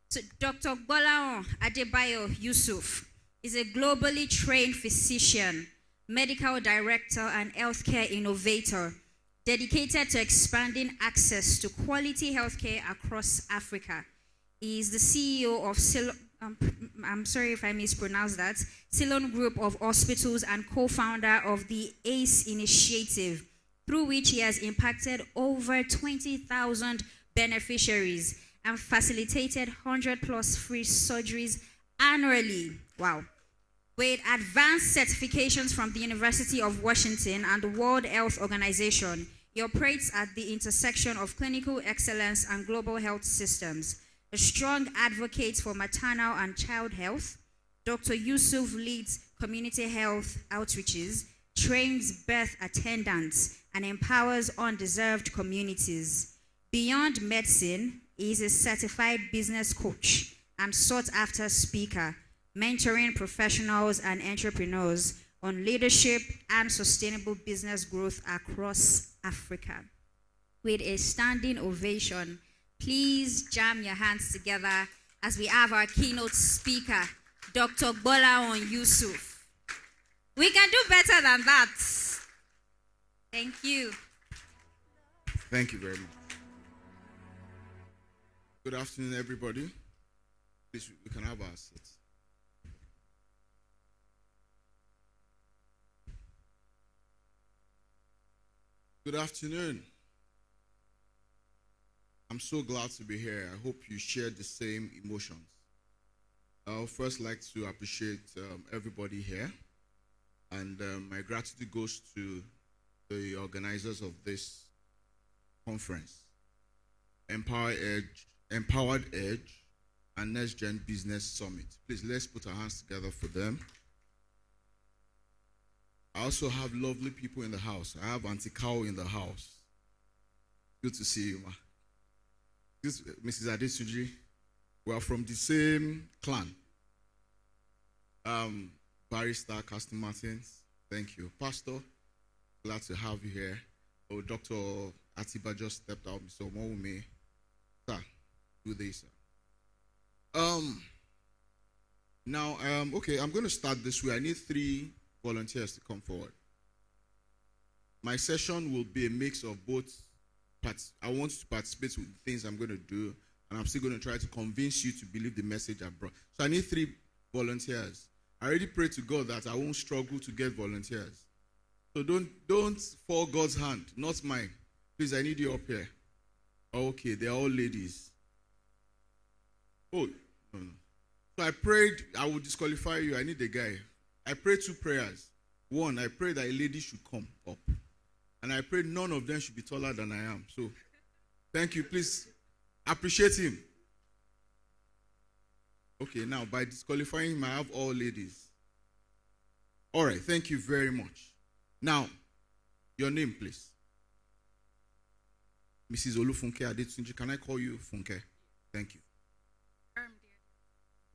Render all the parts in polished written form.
So Dr. Gbolahan Yusuf is a globally trained physician, medical director, and healthcare innovator dedicated to expanding access to quality healthcare across Africa. He is the CEO of I'm sorry if I mispronounced that, Ceylon Group of Hospitals and co-founder of the ACE initiative, through which he has impacted over 20,000 beneficiaries and facilitated 100 plus free surgeries annually. Wow. With advanced certifications from the University of Washington and the World Health Organization, he operates at the intersection of clinical excellence and global health systems. A strong advocate for maternal and child health, Dr. Yusuf leads community health outreaches, trains birth attendants, and empowers undeserved communities. Beyond medicine, he is a certified business coach and sought-after speaker, mentoring professionals and entrepreneurs on leadership and sustainable business growth across Africa. With a standing ovation, please jam your hands together as we have our keynote speaker, Dr. Gbolahan Yusuf. We can do better than that. Thank you. Thank you very much. Good afternoon, everybody. Please, we can have our seats. Good afternoon. I'm so glad to be here. I hope you share the same emotions. I would first like to appreciate everybody here. And my gratitude goes to the organizers of this conference, Empowered Edge, and Next Gen Business Summit. Please, let's put our hands together for them. I also have lovely people in the house. I have Auntie Cow in the house. Good to see you, ma. This Mrs. Adesuji. We are from the same clan. Barrister Caston Martins, thank you. Pastor, glad to have you here. Oh, Dr. Atiba just stepped out, Mr. Omowumi. Sir, do this, sir. Now, okay, I'm going to start this way. I need 3 volunteers to come forward. My session will be a mix of both parts. I want you to participate with the things I'm going to do, and I'm still going to try to convince you to believe the message I brought. So I need 3 volunteers. I already pray to God that I won't struggle to get volunteers. So don't fall God's hand, not mine. Please, I need you up here. Okay, they're all ladies. Oh, no. So I prayed I would disqualify you. I need a guy. I prayed 2 prayers. One, I prayed that a lady should come up. And I prayed none of them should be taller than I am. So, thank you. Please appreciate him. Okay, now by disqualifying him, I have all ladies. All right, thank you very much. Now, your name, please. Mrs. Olufunke Adetunji, can I call you Funke? Thank you.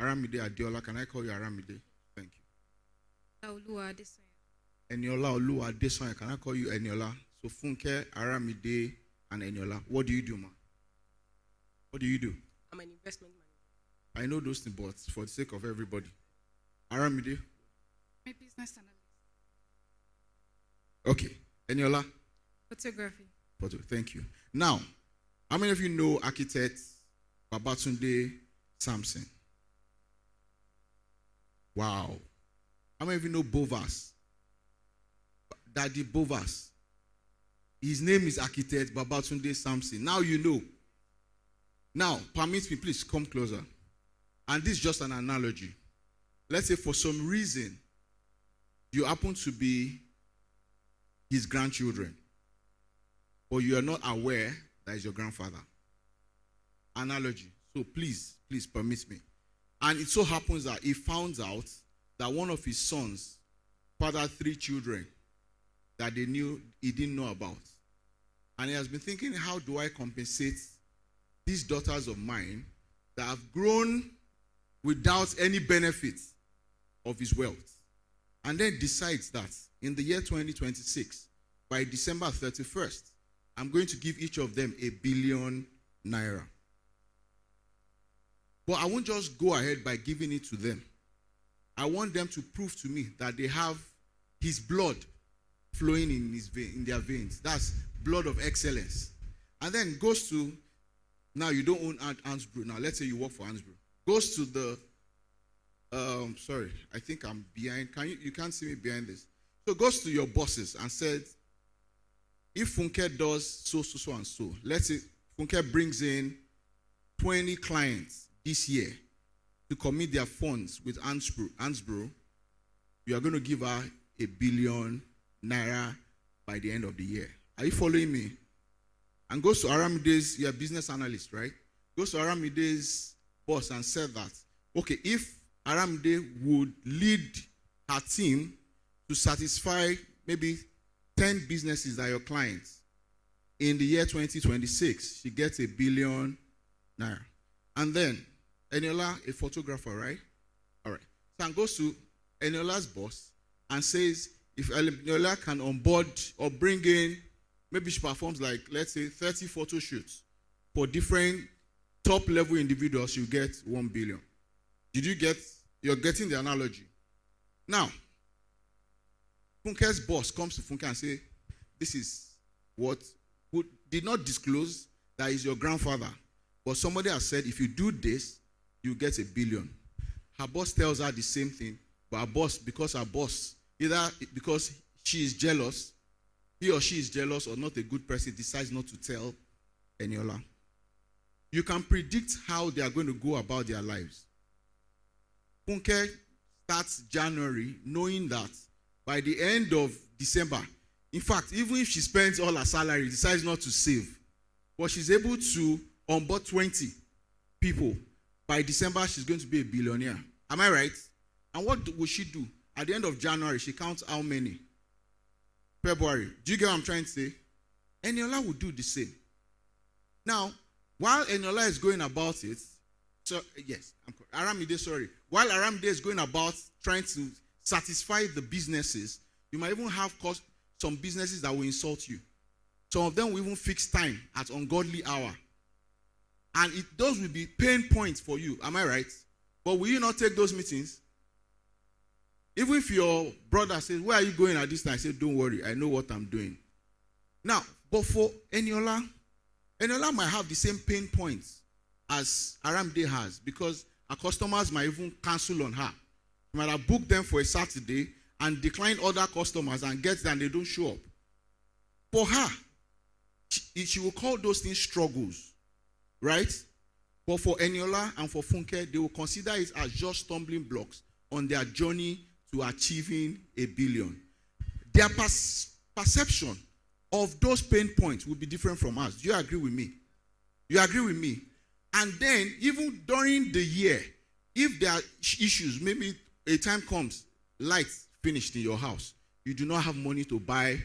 Aramide Adiola, can I call you Aramide? Thank you. Eniola Oluwa Adesonya, can I call you Eniola? So Funke, Aramide, and Eniola. What do you do, ma? What do you do? I'm an investment manager. I know those things, but for the sake of everybody. Aramide? I'm a business analyst. Okay. Eniola? Photography. Thank you. Now, how many of you know architect Babatunde Samson? Wow. How many of you know Bovas? Daddy Bovas. His name is architect Babatunde Samson. Now you know. Now, permit me, please come closer. And this is just an analogy. Let's say for some reason, you happen to be his grandchildren, but you are not aware that is your grandfather. Analogy. So please permit me. And it so happens that he found out that one of his sons fathered 3 children that he didn't know about. And he has been thinking, how do I compensate these daughters of mine that have grown without any benefit of his wealth? And then decides that in the year 2026, by December 31st, I'm going to give each of them 1 billion naira. But I won't just go ahead by giving it to them. I want them to prove to me that they have his blood flowing in their veins. That's blood of excellence. And then goes to, now you don't own Ansbro. Now let's say you work for Ansbro. Goes to the, sorry, I think I'm behind. You can't see me behind this. So goes to your bosses and said, if Funke does so and so, let's say Funke brings in 20 clients this year to commit their funds with Ansbro, you are going to give her $1 billion by the end of the year. Are you following me? And goes to Aramide's, you're a business analyst, right? Goes to Aramide's boss and said that, okay, if Aramide would lead her team to satisfy maybe 10 businesses that are your clients in the year 2026, she gets $1 billion. And then Eniola, a photographer, right? All right. So and goes to Eniola's boss and says, if Eniola can onboard or bring in, maybe she performs like, let's say, 30 photo shoots for different top-level individuals, you get $1 billion. You're getting the analogy. Now, Funke's boss comes to Funke and say, this is what, who did not disclose that is your grandfather. But somebody has said, if you do this, you get $1 billion. Her boss tells her the same thing, but her boss, either because she is jealous, he or she is jealous or not a good person, decides not to tell Eniola. You can predict how they are going to go about their lives. Funke starts January knowing that by the end of December, in fact, even if she spends all her salary, decides not to save, but she's able to onboard 20 people, by December, she's going to be a billionaire. Am I right? And what will she do? At the end of January, she counts how many? February. Do you get what I'm trying to say? Eniola will do the same. Now, while Eniola is going about it, while Aramide is going about trying to satisfy the businesses, you might even have some businesses that will insult you. Some of them will even fix time at ungodly hour. And those will be pain points for you. Am I right? But will you not take those meetings? Even if your brother says, where are you going at this time? I say, don't worry, I know what I'm doing. Now, but for Eniola might have the same pain points as Aramide has, because her customers might even cancel on her. She might have booked them for a Saturday and decline other customers and get there and they don't show up. For her, she will call those things struggles. Right? But for Eniola and for Funke, they will consider it as just stumbling blocks on their journey to achieving $1 billion. Their perception of those pain points will be different from us. Do you agree with me? You agree with me? And then, even during the year, if there are issues, maybe a time comes, lights finished in your house, you do not have money to buy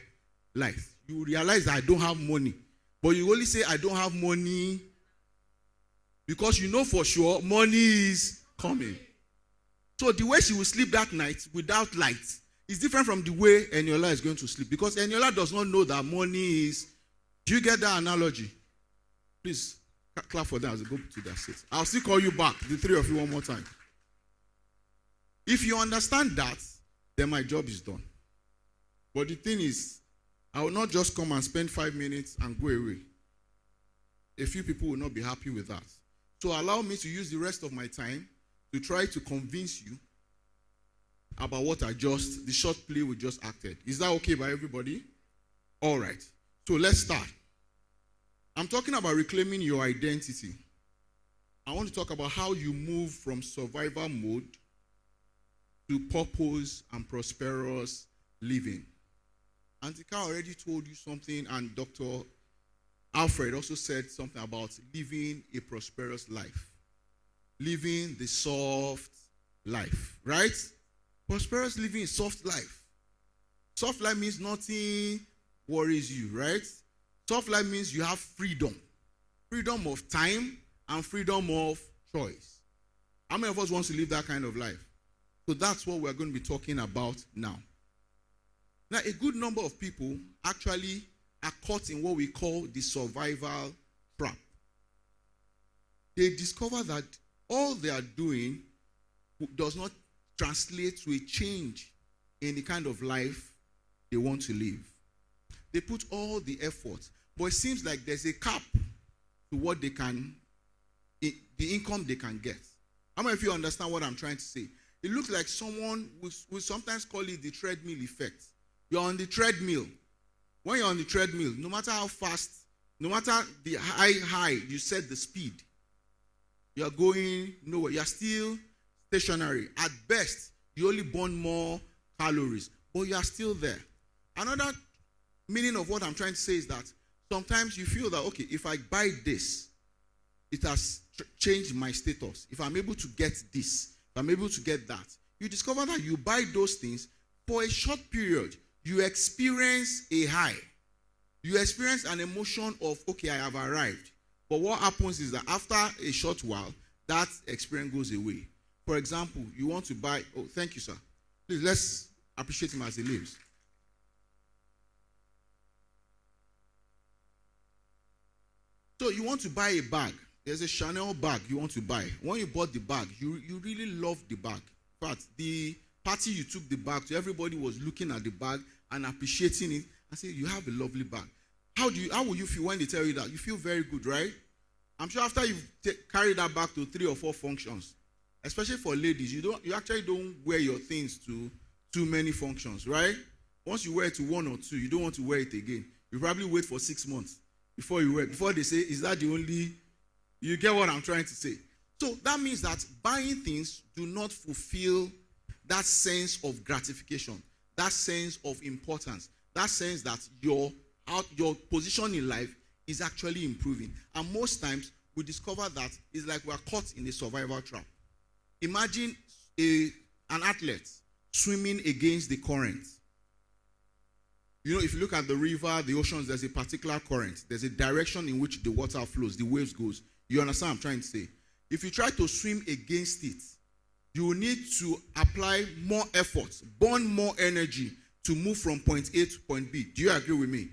lights. You realize that I don't have money. But you only say, I don't have money, because you know for sure money is coming. So the way she will sleep that night without light is different from the way Eniola is going to sleep. Because Eniola does not know that money is. Do you get that analogy? Please clap for them as they go to their seats. I'll still call you back, the three of you, one more time. If you understand that, then my job is done. But the thing is, I will not just come and spend 5 minutes and go away. A few people will not be happy with that. So allow me to use the rest of my time to try to convince you about what the short play we just acted. Is that okay by everybody? All right. So let's start. I'm talking about reclaiming your identity. I want to talk about how you move from survival mode to purpose and prosperous living. Antika already told you something, and Dr. Alfred also said something about living a prosperous life. Living the soft life, right? Prosperous living is soft life. Soft life means nothing worries you, right? Soft life means you have freedom. Freedom of time and freedom of choice. How many of us want to live that kind of life? So that's what we're going to be talking about now. Now, a good number of people actually are caught in what we call the survival trap. They discover that all they are doing does not translate to a change in the kind of life they want to live. They put all the effort, but it seems like there's a cap to what they can, the income they can get. How many of you understand what I'm trying to say? It looks like someone will sometimes call it the treadmill effect. You're on the treadmill. When you're on the treadmill, no matter how fast, no matter the high you set the speed, you're going nowhere. You're still stationary. At best, you only burn more calories, but you are still there. Another meaning of what I'm trying to say is that sometimes you feel that, okay, if I buy this, it has changed my status. If I'm able to get this, if I'm able to get that, you discover that you buy those things for a short period. You experience a high. You experience an emotion of, okay, I have arrived. But what happens is that after a short while, that experience goes away. For example, you want to buy, oh, thank you, sir. Please, let's appreciate him as he leaves. So you want to buy a bag. There's a Chanel bag you want to buy. When you bought the bag, you really love the bag. In fact, the party you took the bag to, everybody was looking at the bag and appreciating it and saying, you have a lovely bag. How will you feel when they tell you that? You feel very good, right? I'm sure after you've carried that bag to 3 or 4 functions, especially for ladies, you actually don't wear your things to too many functions, right? Once you wear it to 1 or 2, you don't want to wear it again. You probably wait for 6 months before you wear it. Before they say, is that the only... You get what I'm trying to say? So that means that buying things do not fulfill that sense of gratification, that sense of importance, that sense that your position in life is actually improving. And most times, we discover that it's like we're caught in a survival trap. Imagine an athlete swimming against the current. You know, if you look at the river, the oceans, there's a particular current. There's a direction in which the water flows, the waves goes. You understand what I'm trying to say? If you try to swim against it, you will need to apply more effort, burn more energy to move from point A to point B. Do you agree with me?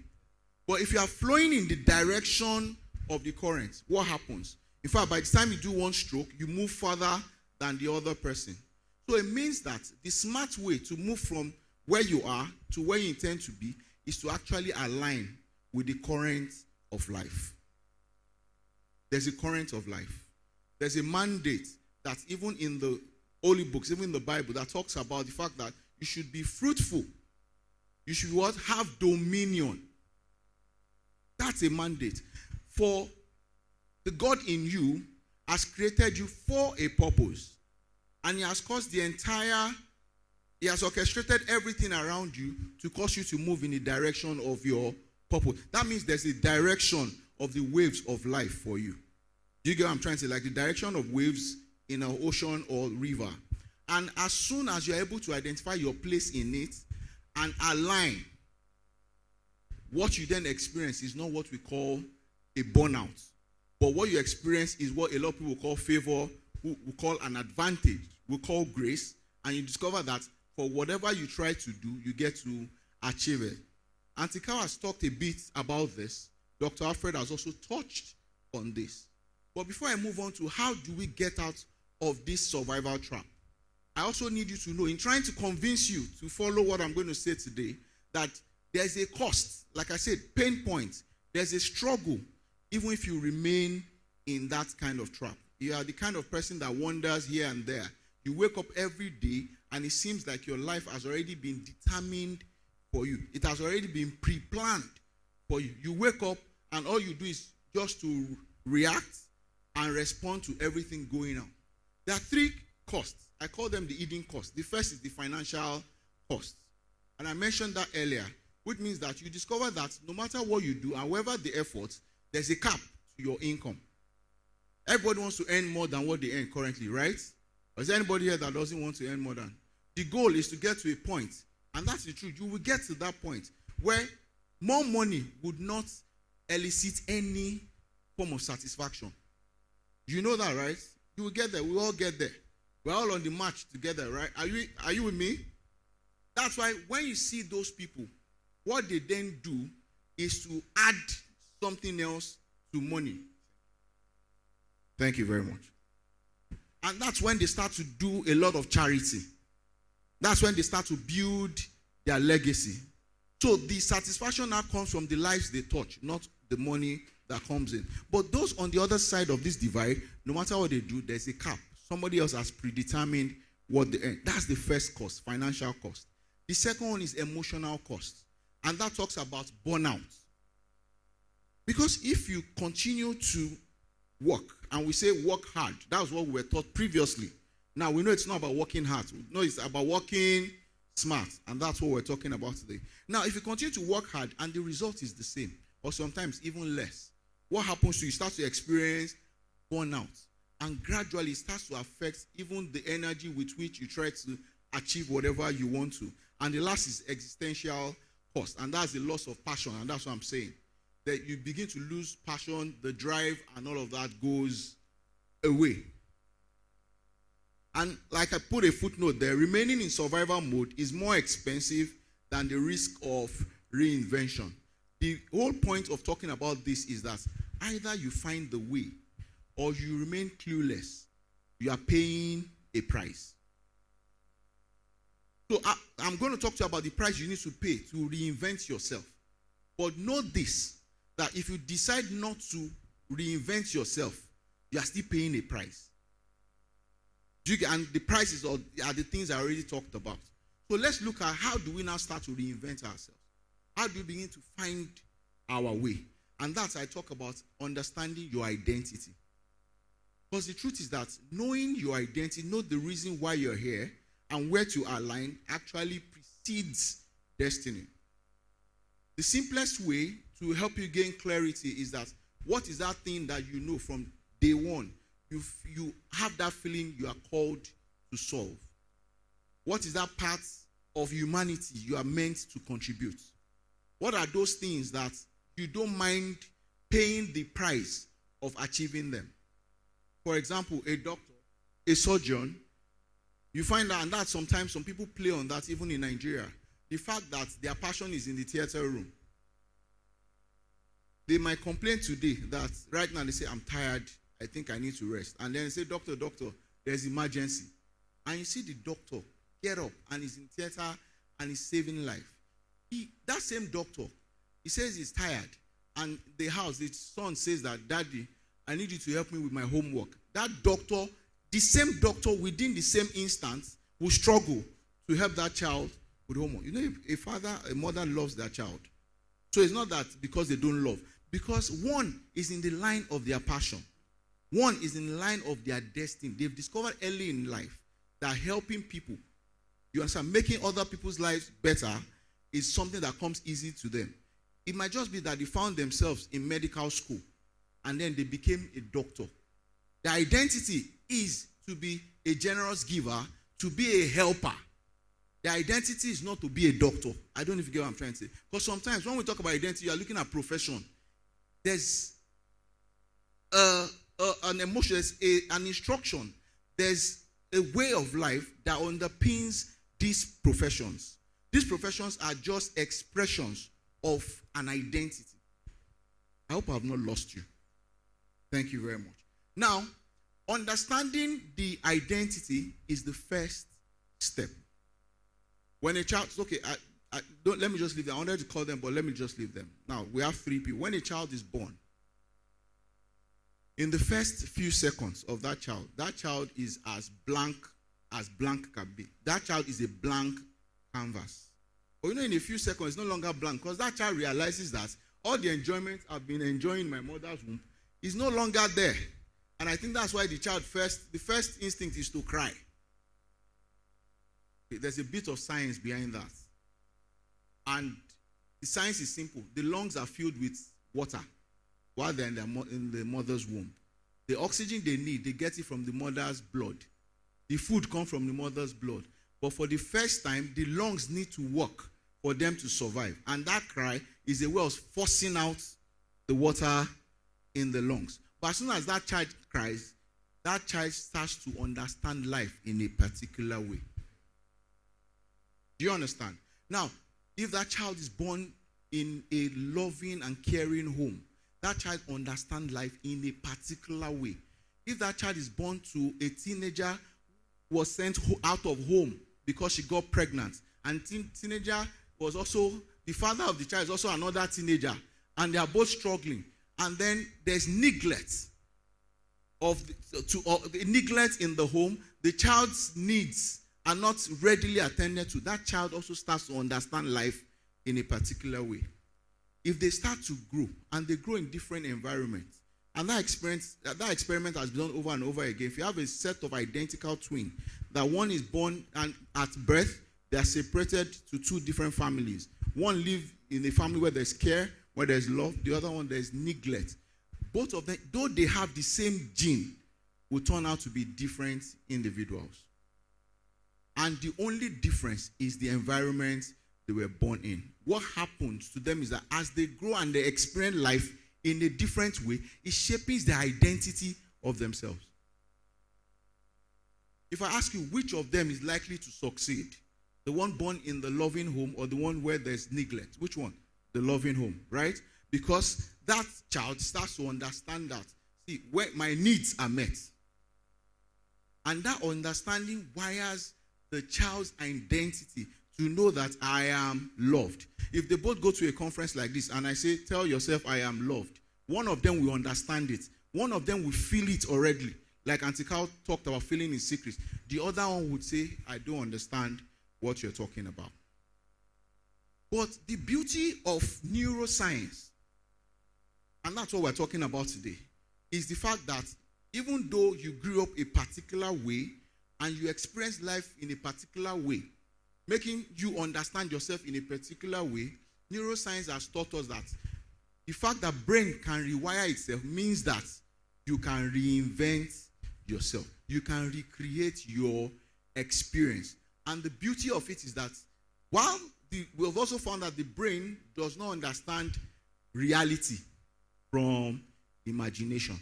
But if you are flowing in the direction of the current, what happens? In fact, by the time you do one stroke, you move further than the other person. So it means that the smart way to move from where you are to where you intend to be is to actually align with the current of life. There's a current of life. There's a mandate that even in the holy books, even in the Bible, that talks about the fact that you should be fruitful. You should what? Have dominion. That's a mandate. For the God in you has created you for a purpose. And he has caused he has orchestrated everything around you to cause you to move in the direction of your purpose. That means there's a direction of the waves of life for you. Do you get what I'm trying to say? Like the direction of waves in an ocean or river. And as soon as you're able to identify your place in it and align, what you then experience is not what we call a burnout. But what you experience is what a lot of people call favor, we call an advantage, we call grace. And you discover that for whatever you try to do, you get to achieve it. Auntie Carl has talked a bit about this. Dr. Alfred has also touched on this. But before I move on to how do we get out of this survival trap, I also need you to know, in trying to convince you to follow what I'm going to say today, that there's a cost. Like I said, pain point. There's a struggle, even if you remain in that kind of trap. You are the kind of person that wanders here and there. You wake up every day, and it seems like your life has already been determined for you. It has already been pre-planned for you. You wake up, and all you do is just to react and respond to everything going on. There are 3 costs. I call them the hidden costs. The first is the financial cost. And I mentioned that earlier, which means that you discover that no matter what you do, however the effort, there's a cap to your income. Everybody wants to earn more than what they earn currently, right? Or is there anybody here that doesn't want to earn more than? The goal is to get to a point, and that's the truth. You will get to that point where more money would not elicit any form of satisfaction. You know that, right? You will get there. We all get there. We're all on the march together, right? Are you with me? That's why when you see those people, what they then do is to add something else to money. Thank you very much. And that's when they start to do a lot of charity. That's when they start to build their legacy. So the satisfaction now comes from the lives they touch, not the money that comes in. But those on the other side of this divide, no matter what they do, there's a cap. Somebody else has predetermined what they earn. That's the first cost, financial cost. The second one is emotional cost. And that talks about burnout. Because if you continue to work, and we say work hard, that's what we were taught previously. Now we know it's not about working hard. We know it's about working smart. And that's what we're talking about today. Now, if you continue to work hard and the result is the same, or sometimes even less, what happens to you? You start to experience burnout. And gradually it starts to affect even the energy with which you try to achieve whatever you want to. And the last is existential cost. And that's the loss of passion. And that's what I'm saying. That you begin to lose passion, the drive, and all of that goes away. And like I put a footnote there, remaining in survival mode is more expensive than the risk of reinvention. The whole point of talking about this is that either you find the way or you remain clueless. You are paying a price. So I'm going to talk to you about the price you need to pay to reinvent yourself. But know this, that if you decide not to reinvent yourself, you are still paying a price. And the prices are the things I already talked about. So let's look at how do we now start to reinvent ourselves. How do we begin to find our way? And that's I talk about understanding your identity. Because the truth is that knowing your identity, know the reason why you're here and where to align actually precedes destiny. The simplest way to help you gain clarity is that what is that thing that you know from day one? You have that feeling you are called to solve. What is that part of humanity you are meant to contribute? What are those things that you don't mind paying the price of achieving them? For example, a doctor, a surgeon, you find out, and that sometimes some people play on that even in Nigeria, the fact that their passion is in the theater room. They might complain today that right now they say, I'm tired, I think I need to rest. And then they say, doctor, there's emergency. And you see the doctor get up and he's in theater and he's saving life. That same doctor, he says he's tired. And the son says that, Daddy, I need you to help me with my homework. That doctor, the same doctor within the same instance will struggle to help that child with homework. You know, a mother loves their child. So it's not that because they don't love. Because one is in the line of their passion. One is in the line of their destiny. They've discovered early in life that helping people, you understand, making other people's lives better is something that comes easy to them. It might just be that they found themselves in medical school and then they became a doctor. Their identity is to be a generous giver, to be a helper. Their identity is not to be a doctor. I don't know if you get what I'm trying to say. Because sometimes when we talk about identity, you are looking at profession. There's an emotion, there's an instruction. There's a way of life that underpins these professions. These professions are just expressions of an identity. I hope I have not lost you. Thank you very much. Now, understanding the identity is the first step. When a child, okay, let me just leave them. I wanted to call them, but let me just leave them. Now, we have 3 people. When a child is born, in the first few seconds of that child is as blank can be. That child is a blank canvas. But you know, in a few seconds, it's no longer blank because that child realizes that all the enjoyment I've been enjoying in my mother's womb is no longer there. And I think that's why the first instinct is to cry. There's a bit of science behind that. And the science is simple. The lungs are filled with water while they're in the mother's womb. The oxygen they need, they get it from the mother's blood. The food comes from the mother's blood. But for the first time, the lungs need to work for them to survive. And that cry is a way of forcing out the water in the lungs. But as soon as that child cries, that child starts to understand life in a particular way. Do you understand? Now, if that child is born in a loving and caring home, that child understands life in a particular way. If that child is born to a teenager who was sent out of home because she got pregnant, and teenager was also, the father of the child is also another teenager, and they are both struggling, and then there's neglect neglect in the home, the child's needs are not readily attended to, that child also starts to understand life in a particular way. If they start to grow, and they grow in different environments, and that experiment has been done over and over again. If you have a set of identical twins, that one is born and at birth, they are separated to two different families. One lives in a family where there's care, where there's love. The other one, there's neglect. Both of them, though they have the same gene, will turn out to be different individuals. And the only difference is the environment they were born in. What happens to them is that as they grow and they experience life in a different way, it shapes the identity of themselves. If I ask you which of them is likely to succeed, the one born in the loving home or the one where there's neglect, which one? The loving home, right? Because that child starts to understand that, see, where my needs are met. And that understanding wires the child's identity to know that I am loved. If they both go to a conference like this and I say, tell yourself I am loved, one of them will understand it. One of them will feel it already. Like Auntie Carl talked about feeling in secrets. The other one would say, I don't understand what you're talking about. But the beauty of neuroscience, and that's what we're talking about today, is the fact that even though you grew up a particular way and you experience life in a particular way, making you understand yourself in a particular way, neuroscience has taught us that the fact that brain can rewire itself means that you can reinvent yourself. You can recreate your experience. And the beauty of it is that while we've also found that the brain does not understand reality from imagination.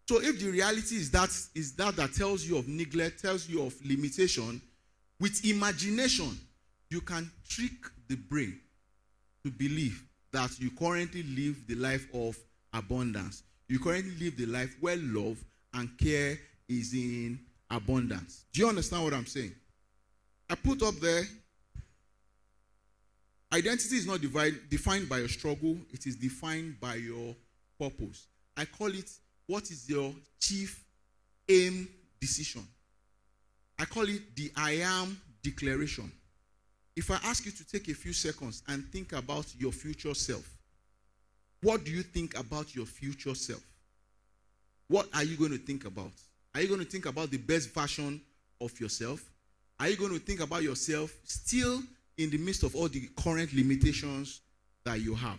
So if the reality is that tells you of neglect, tells you of limitation, with imagination, you can trick the brain to believe that you currently live the life of abundance. You currently live the life where love and care is in abundance. Do you understand what I'm saying? I put up there, identity is not defined by your struggle, it is defined by your purpose. I call it, what is your chief aim decision? I call it the I am declaration. If I ask you to take a few seconds and think about your future self, what do you think about your future self? What are you going to think about? Are you going to think about the best version of yourself? Are you going to think about yourself still in the midst of all the current limitations that you have?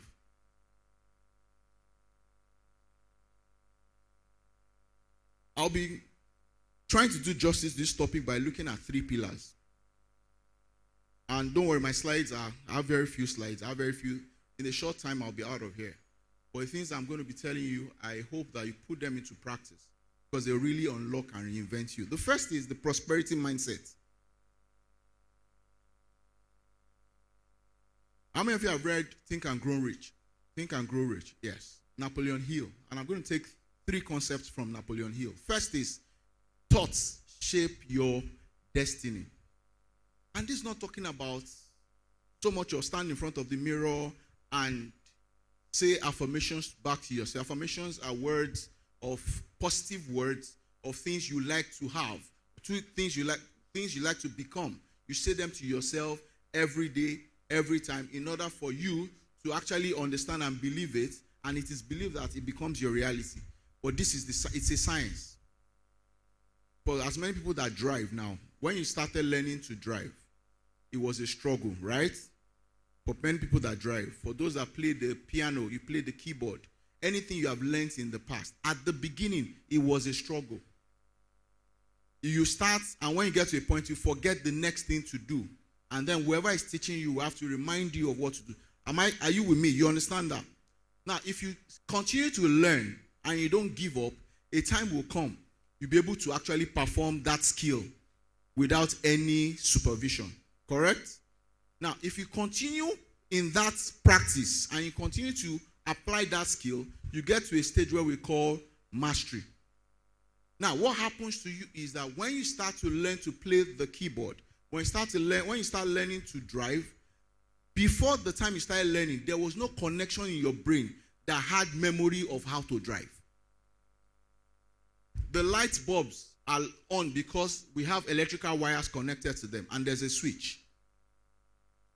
I'll be trying to do justice to this topic by looking at 3 pillars. And don't worry, my slides I have very few slides. I have very few. In a short time, I'll be out of here. But the things I'm going to be telling you, I hope that you put them into practice because they really unlock and reinvent you. The first is the prosperity mindset. How many of you have read Think and Grow Rich? Think and Grow Rich, yes. Napoleon Hill. And I'm going to take 3 concepts from Napoleon Hill. First is thoughts shape your destiny. And this is not talking about so much you'll stand in front of the mirror and say affirmations back to yourself. Affirmations are words of positive words of things you like to have, things you like to become. You say them to yourself every day, every time, in order for you to actually understand and believe it, and it is believed that it becomes your reality. But this is it's a science. For as many people that drive now, when you started learning to drive, it was a struggle, right? For many people that drive, for those that play the piano, you play the keyboard, anything you have learned in the past, at the beginning, it was a struggle. You start, and when you get to a point, you forget the next thing to do. And then whoever is teaching you will have to remind you of what to do. Are you with me? You understand that? Now, if you continue to learn and you don't give up, a time will come. You'll be able to actually perform that skill without any supervision. Correct? Now, if you continue in that practice and you continue to apply that skill, you get to a stage where we call mastery. Now, what happens to you is that when you start to learn to play the keyboard, when you start learning to drive, before the time you started learning, there was no connection in your brain that had memory of how to drive. The light bulbs are on because we have electrical wires connected to them, and there's a switch.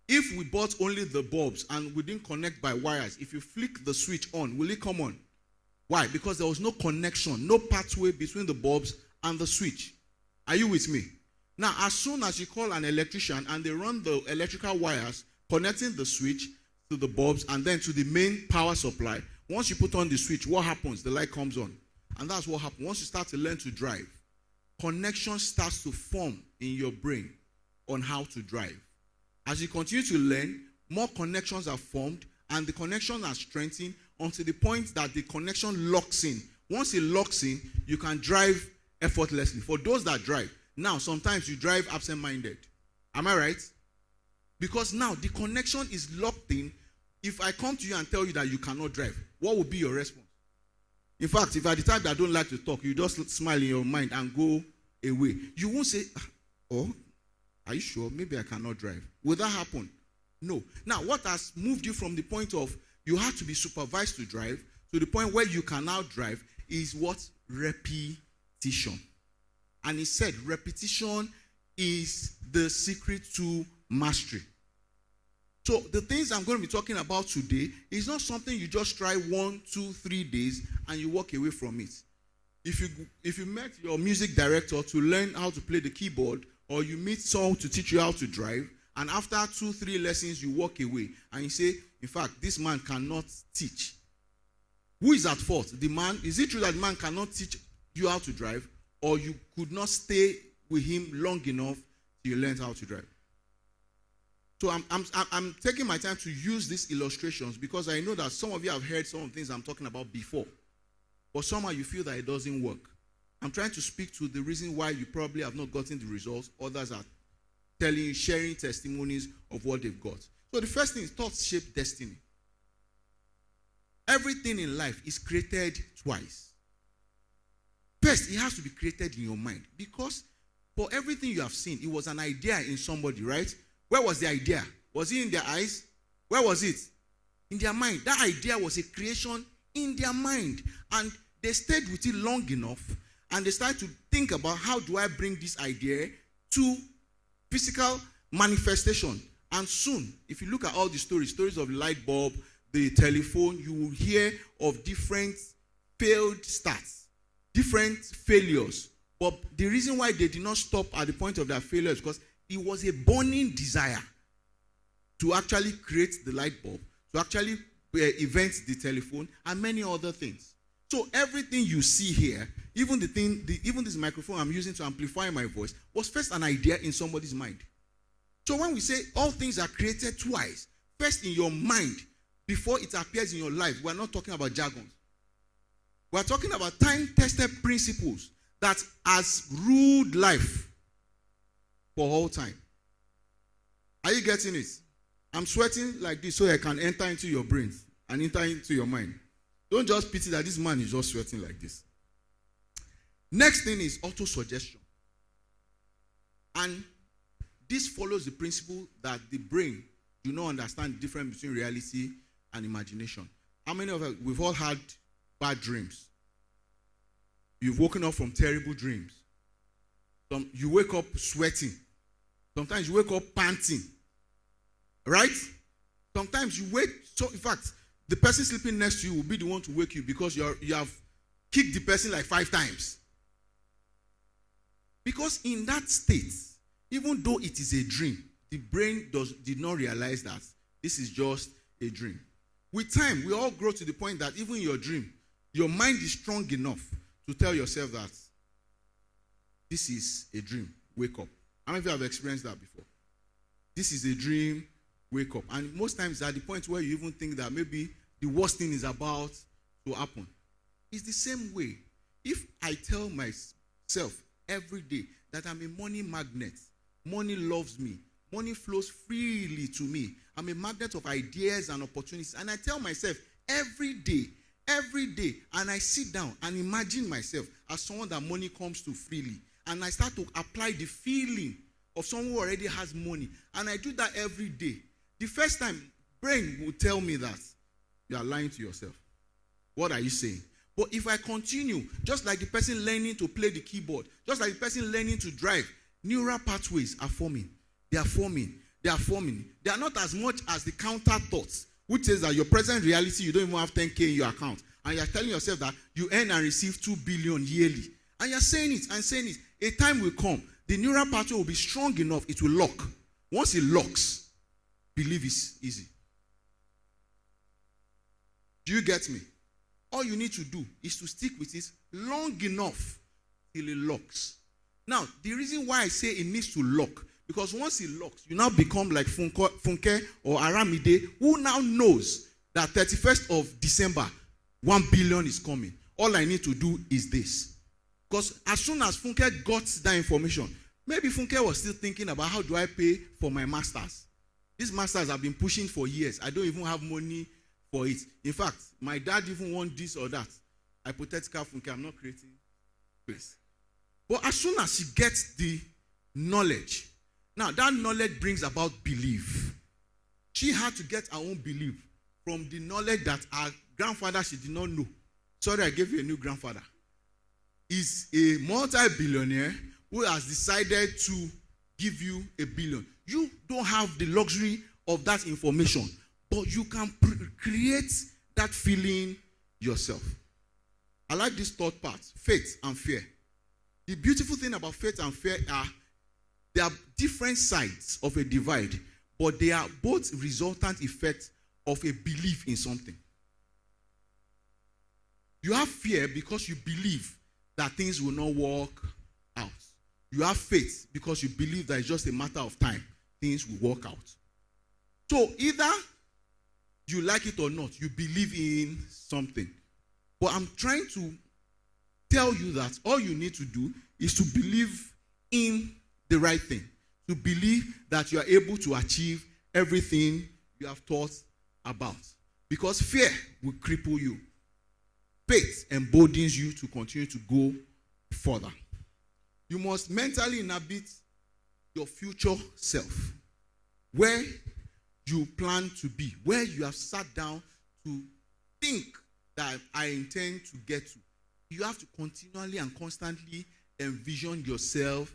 If we bought only the bulbs and we didn't connect by wires, if you flick the switch on, will it come on? Why? Because there was no connection, no pathway between the bulbs and the switch. Are you with me? Now, as soon as you call an electrician and they run the electrical wires connecting the switch to the bulbs and then to the main power supply, once you put on the switch, what happens? The light comes on. And that's what happens. Once you start to learn to drive, connection starts to form in your brain on how to drive. As you continue to learn, more connections are formed and the connection are strengthened until the point that the connection locks in. Once it locks in, you can drive effortlessly. For those that drive, now sometimes you drive absent-minded. Am I right? Because now the connection is locked in. If I come to you and tell you that you cannot drive, what would be your response? In fact, if at the time that I don't like to talk, you just smile in your mind and go away. You won't say, oh, are you sure? Maybe I cannot drive. Will that happen? No. Now, what has moved you from the point of you have to be supervised to drive to the point where you can now drive is what? Repetition. And he said repetition is the secret to mastery. So the things I'm going to be talking about today is not something you just try 1, 2, 3 days and you walk away from it. If you met your music director to learn how to play the keyboard, or you meet someone to teach you how to drive, and after 2, 3 lessons you walk away and you say, in fact, this man cannot teach. Who is at fault? The man? Is it true that the man cannot teach you how to drive, or you could not stay with him long enough till you learned how to drive? So I'm taking my time to use these illustrations because I know that some of you have heard some of the things I'm talking about before. But somehow you feel that it doesn't work. I'm trying to speak to the reason why you probably have not gotten the results. Others are telling you, sharing testimonies of what they've got. So the first thing is thoughts shape destiny. Everything in life is created twice. First, it has to be created in your mind. Because for everything you have seen, it was an idea in somebody, right? Where was the idea? Was it in their eyes? Where was it? In their mind. That idea was a creation in their mind. And they stayed with it long enough. And they started to think about how do I bring this idea to physical manifestation. And soon, if you look at all the stories of the light bulb, the telephone, you will hear of different failed starts, different failures. But the reason why they did not stop at the point of their failure is because it was a burning desire to actually create the light bulb, to actually invent the telephone, and many other things. So everything you see here, even this microphone I'm using to amplify my voice, was first an idea in somebody's mind. So when we say all things are created twice, first in your mind, before it appears in your life, we're not talking about jargon. We're talking about time-tested principles that has ruled life for all time. Are you getting it? I'm sweating like this so I can enter into your brains and enter into your mind. Don't just pity that this man is just sweating like this. Next thing is auto-suggestion. And this follows the principle that the brain do not understand the difference between reality and imagination. How many of us, we've all had bad dreams. You've woken up from terrible dreams. You wake up sweating. Sometimes you wake up panting. Right? Sometimes you wake, so in fact, the person sleeping next to you will be the one to wake you because you have kicked the person like 5 times. Because in that state, even though it is a dream, the brain did not realize that this is just a dream. With time, we all grow to the point that even in your dream, your mind is strong enough to tell yourself that this is a dream. Wake up. How many of you have experienced that before? This is a dream. Wake up. And most times at the point where you even think that maybe the worst thing is about to happen. It's the same way. If I tell myself every day that I'm a money magnet, money loves me, money flows freely to me, I'm a magnet of ideas and opportunities, and I tell myself every day Every day. And I sit down and imagine myself as someone that money comes to freely. And I start to apply the feeling of someone who already has money. And I do that every day. The first time, brain will tell me that you are lying to yourself. What are you saying? But if I continue, just like the person learning to play the keyboard, just like the person learning to drive, neural pathways are forming. They are forming. They are forming. They are not as much as the counter thoughts, which says that your present reality, you don't even have 10K in your account. And you're telling yourself that you earn and receive 2 billion yearly. And you're saying it and saying it. A time will come. The neural pathway will be strong enough. It will lock. Once it locks, believe is easy. Do you get me? All you need to do is to stick with it long enough till it locks. Now, the reason why I say it needs to lock, because once it locks, you now become like Funke or Aramide, who now knows that 31st of December, 1 billion is coming. All I need to do is this. Because as soon as Funke got that information, maybe Funke was still thinking about how do I pay for my masters. These masters have been pushing for years. I don't even have money for it. In fact, my dad even want this or that. Hypothetical Funke, I'm not creating place. But as soon as she gets the knowledge, now that knowledge brings about belief. She had to get her own belief from the knowledge that her grandfather she did not know. Sorry, I gave you a new grandfather. Is a multi-billionaire who has decided to give you a billion. You don't have the luxury of that information, but you can create that feeling yourself. I like this third part, faith and fear. The beautiful thing about faith and fear are they are different sides of a divide, but they are both resultant effects of a belief in something. You have fear because you believe that things will not work out. You have faith because you believe that it's just a matter of time. Things will work out. So either you like it or not, you believe in something. But I'm trying to tell you that all you need to do is to believe in the right thing. To believe that you are able to achieve everything you have thought about. Because fear will cripple you. Faith emboldens you to continue to go further. You must mentally inhabit your future self. Where you plan to be. Where you have sat down to think that I intend to get to. You have to continually and constantly envision yourself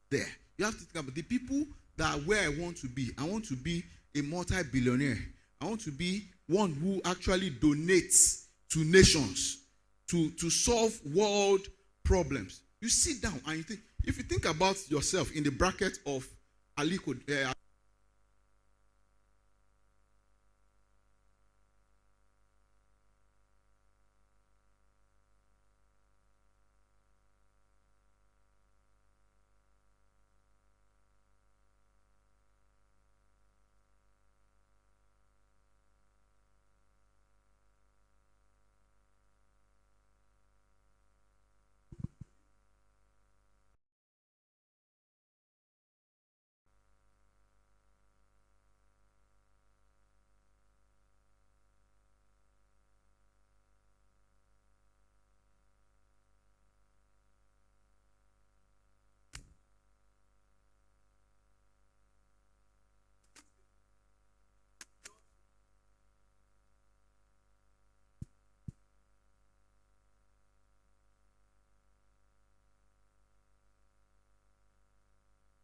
there. You have to think about the people that are where I want to be. I want to be a multi-billionaire. I want to be one who actually donates to nations to solve world problems. You sit down and you think, if you think about yourself in the bracket of Aliko,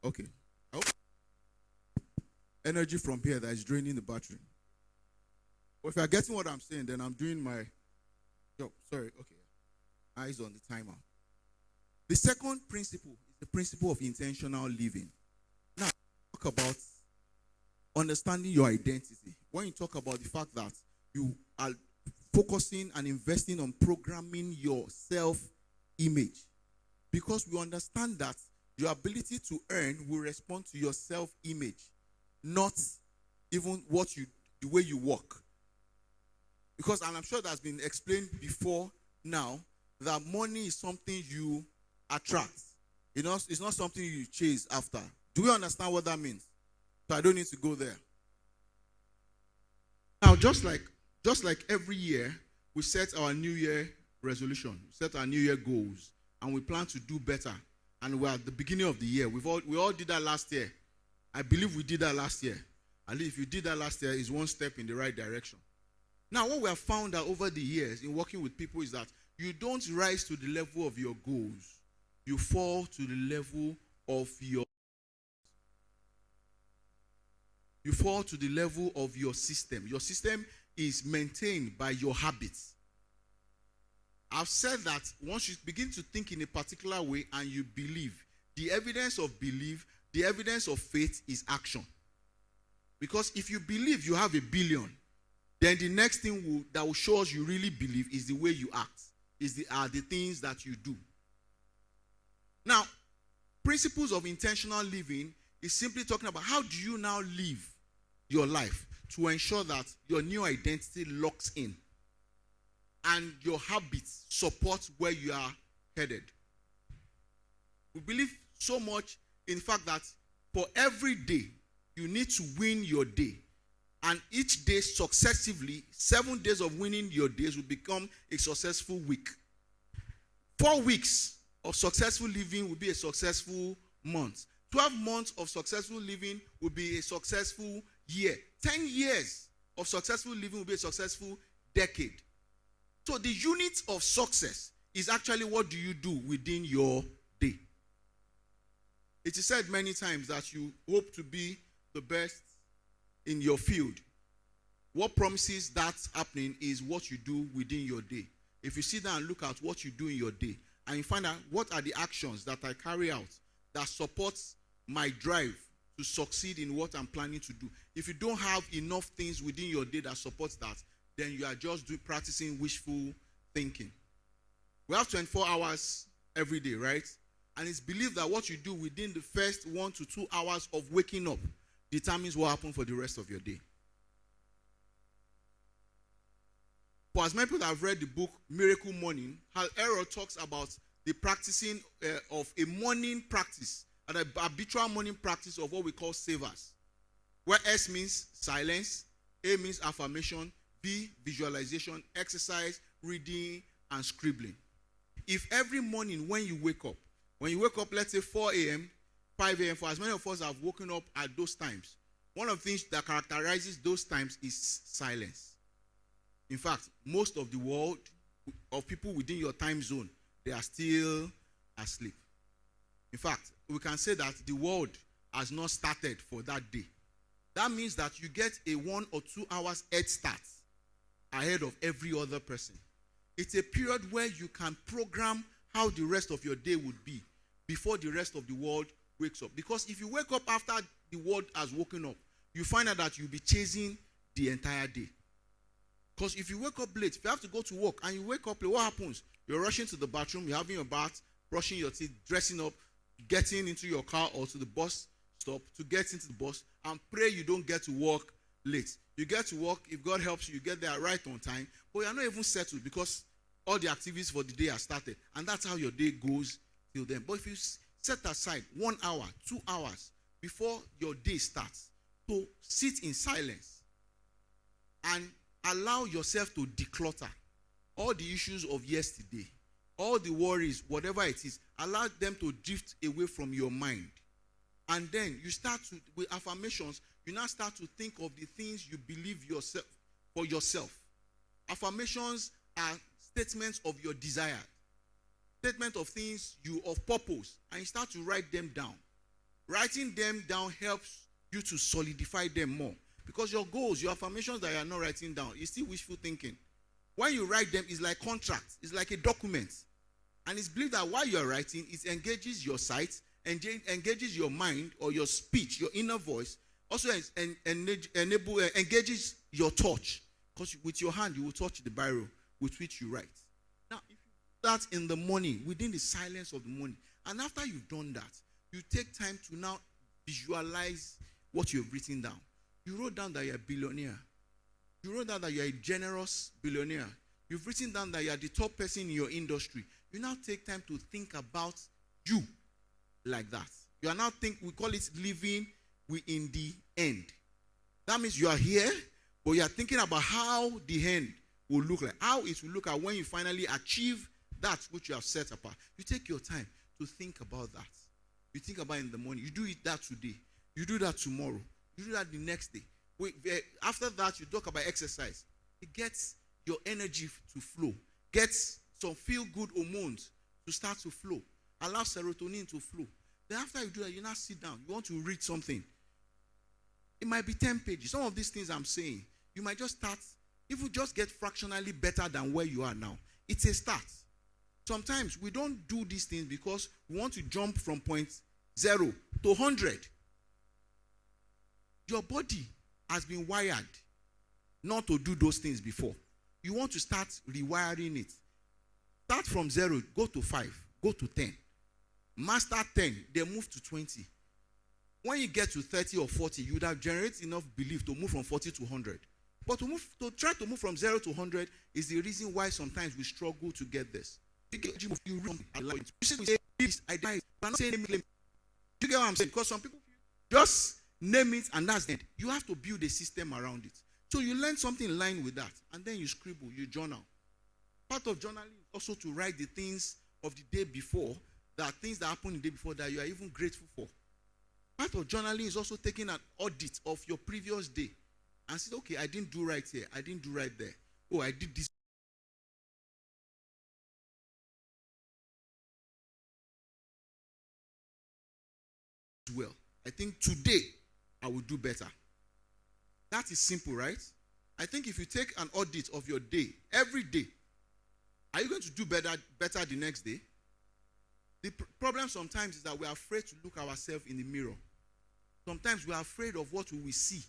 okay. Energy from here that is draining the battery. But if you're getting what I'm saying, then I'm doing my job. Sorry, okay. Eyes on the timer. The second principle is the principle of intentional living. Now, talk about understanding your identity. When you talk about the fact that you are focusing and investing on programming your self-image. Because we understand that your ability to earn will respond to your self-image, not even the way you walk. Because, and I'm sure that's been explained before now, that money is something you attract. You know, it's not something you chase after. Do we understand what that means? So I don't need to go there. Now, just like every year, we set our New Year resolution, set our New Year goals, and we plan to do better. And we're at the beginning of the year. We all did that last year. I believe we did that last year. At least if you did that last year, it's one step in the right direction. Now, what we have found out over the years in working with people is that you don't rise to the level of your goals. You fall to the level of your system. Your system is maintained by your habits. I've said that once you begin to think in a particular way and you believe, the evidence of belief, the evidence of faith is action. Because if you believe you have a billion, then the next thing that will show us you really believe is the way you act, are the things that you do. Now, principles of intentional living is simply talking about how do you now live your life to ensure that your new identity locks in and your habits support where you are headed. We believe so much in the fact that for every day, you need to win your day. And each day successively, 7 days of winning your days will become a successful week. 4 weeks of successful living will be a successful month. 12 months of successful living will be a successful year. 10 years of successful living will be a successful decade. So the unit of success is actually what do you do within your day. It is said many times that you hope to be the best in your field. What promises that happening is what you do within your day. If you sit down and look at what you do in your day, and you find out what are the actions that I carry out that supports my drive to succeed in what I'm planning to do. If you don't have enough things within your day that supports that, then you are just practicing wishful thinking. We have 24 hours every day, right? And it's believed that what you do within the first 1 to 2 hours of waking up determines what happens for the rest of your day. For as many people that have read the book Miracle Morning, Hal Elrod talks about the practicing of a morning practice, an habitual morning practice of what we call savers, where S means silence, A means affirmation, B, visualization, exercise, reading, and scribbling. If every morning when you wake up, let's say 4 a.m., 5 a.m., for as many of us have woken up at those times, one of the things that characterizes those times is silence. In fact, most of the world, of people within your time zone, they are still asleep. In fact, we can say that the world has not started for that day. That means that you get a 1 or 2 hours head start ahead of every other person. It's a period where you can program how the rest of your day would be before the rest of the world wakes up. Because if you wake up after the world has woken up, you find out that you'll be chasing the entire day. Because if you wake up late, if you have to go to work and you wake up late, what happens? You're rushing to the bathroom, you're having your bath, brushing your teeth, dressing up, getting into your car or to the bus stop to get into the bus and pray you don't get to work late. You get to work, if God helps you, you get there right on time, but you're not even settled because all the activities for the day are started. And that's how your day goes till then. But if you set aside 1 hour, 2 hours before your day starts to sit in silence and allow yourself to declutter all the issues of yesterday, all the worries, whatever it is, allow them to drift away from your mind. And then you start to, with affirmations, you now start to think of the things you believe yourself for yourself. Affirmations are statements of your desire, statement of things of purpose, and you start to write them down. Writing them down helps you to solidify them more. Because your goals, your affirmations that you are not writing down, is still wishful thinking. When you write them, it's like contracts. It's like a document. And it's believed that while you are writing, it engages your sight, engages your mind or your speech, your inner voice. Also engages your touch. Because with your hand, you will touch the biro with which you write. Now, if you do that in the morning, within the silence of the morning, and after you've done that, you take time to now visualize what you've written down. You wrote down that you're a billionaire. You wrote down that you're a generous billionaire. You've written down that you're the top person in your industry. You now take time to think about you like that. You are now we call it living in the end. That means you are here, but you are thinking about how the end will look like, how it will look at when you finally achieve that which you have set apart. You take your time to think about that. You think about it in the morning. You do it that today. You do that tomorrow. You do that the next day. After that, you talk about exercise. It gets your energy to flow. Gets some feel-good hormones to start to flow. Allow serotonin to flow. Then after you do that, you now sit down. You want to read something. It might be 10 pages. Some of these things I'm saying, you might just start. If you just get fractionally better than where you are now, it's a start. Sometimes we don't do these things because we want to jump from point 0 to 100. Your body has been wired not to do those things before. You want to start rewiring it. Start from 0, go to 5, go to 10. Master 10, then move to 20. When you get to 30 or 40, you would have generated enough belief to move from 40 to 100. But to try to move from 0 to 100 is the reason why sometimes we struggle to get this. You say this, I die. You are not saying name. You get what I'm saying? Because some people just name it and that's it. You have to build a system around it. So you learn something in line with that, and then you scribble, you journal. Part of journaling is also to write the things of the day before, that things that happened the day before that you are even grateful for. Part of journaling is also taking an audit of your previous day and say, okay, I didn't do right here, I didn't do right there. Oh, I did this well. I think today I will do better. That is simple, right? I think if you take an audit of your day, every day, are you going to do better the next day? The problem sometimes is that we are afraid to look ourselves in the mirror. Sometimes we are afraid of what we will see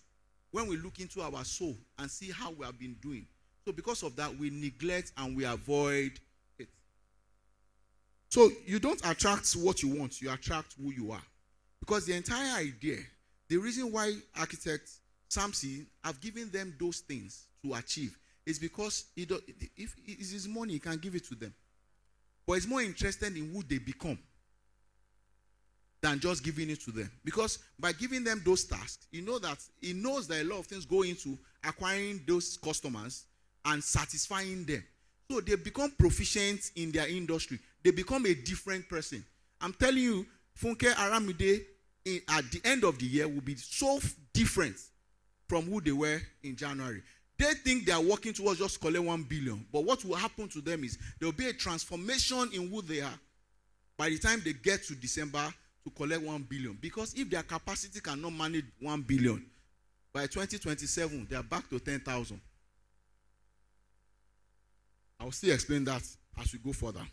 when we look into our soul and see how we have been doing. So because of that, we neglect and we avoid it. So you don't attract what you want, you attract who you are. Because the entire idea, the reason why architects, Samson, have given them those things to achieve is because if it's his money, he can give it to them. But he's more interested in who they become than just giving it to them. Because by giving them those tasks, he knows that a lot of things go into acquiring those customers and satisfying them. So they become proficient in their industry. They become a different person. I'm telling you, Funke Aramide at the end of the year will be so different from who they were in January. They think they are working towards just collect 1 billion. But what will happen to them is there will be a transformation in who they are by the time they get to December to collect 1 billion. Because if their capacity cannot manage 1 billion, by 2027, they are back to 10,000. I will still explain that as we go further.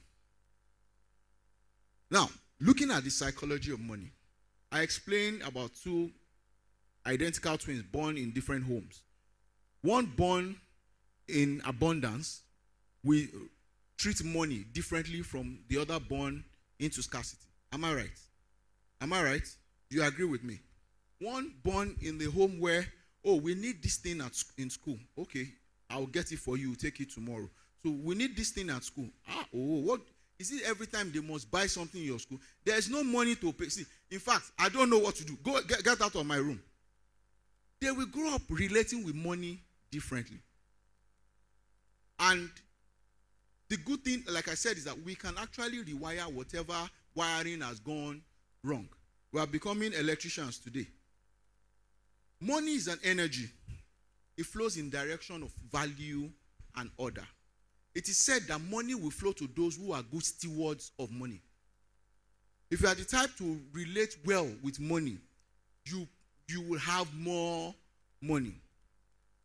Now, looking at the psychology of money, I explained about 2 identical twins born in different homes. One born in abundance, we treat money differently from the other born into scarcity. Am I right? Am I right? Do you agree with me? One born in the home where, oh, we need this thing in school. Okay, I'll get it for you. Take it tomorrow. So we need this thing at school. What? Is it every time they must buy something in your school? There's no money to pay. See, in fact, I don't know what to do. Go get out of my room. They will grow up relating with money differently. And the good thing, like I said, is that we can actually rewire whatever wiring has gone wrong. We are becoming electricians today. Money is an energy. It flows in direction of value and order. It is said that money will flow to those who are good stewards of money. If you are the type to relate well with money, you will have more money.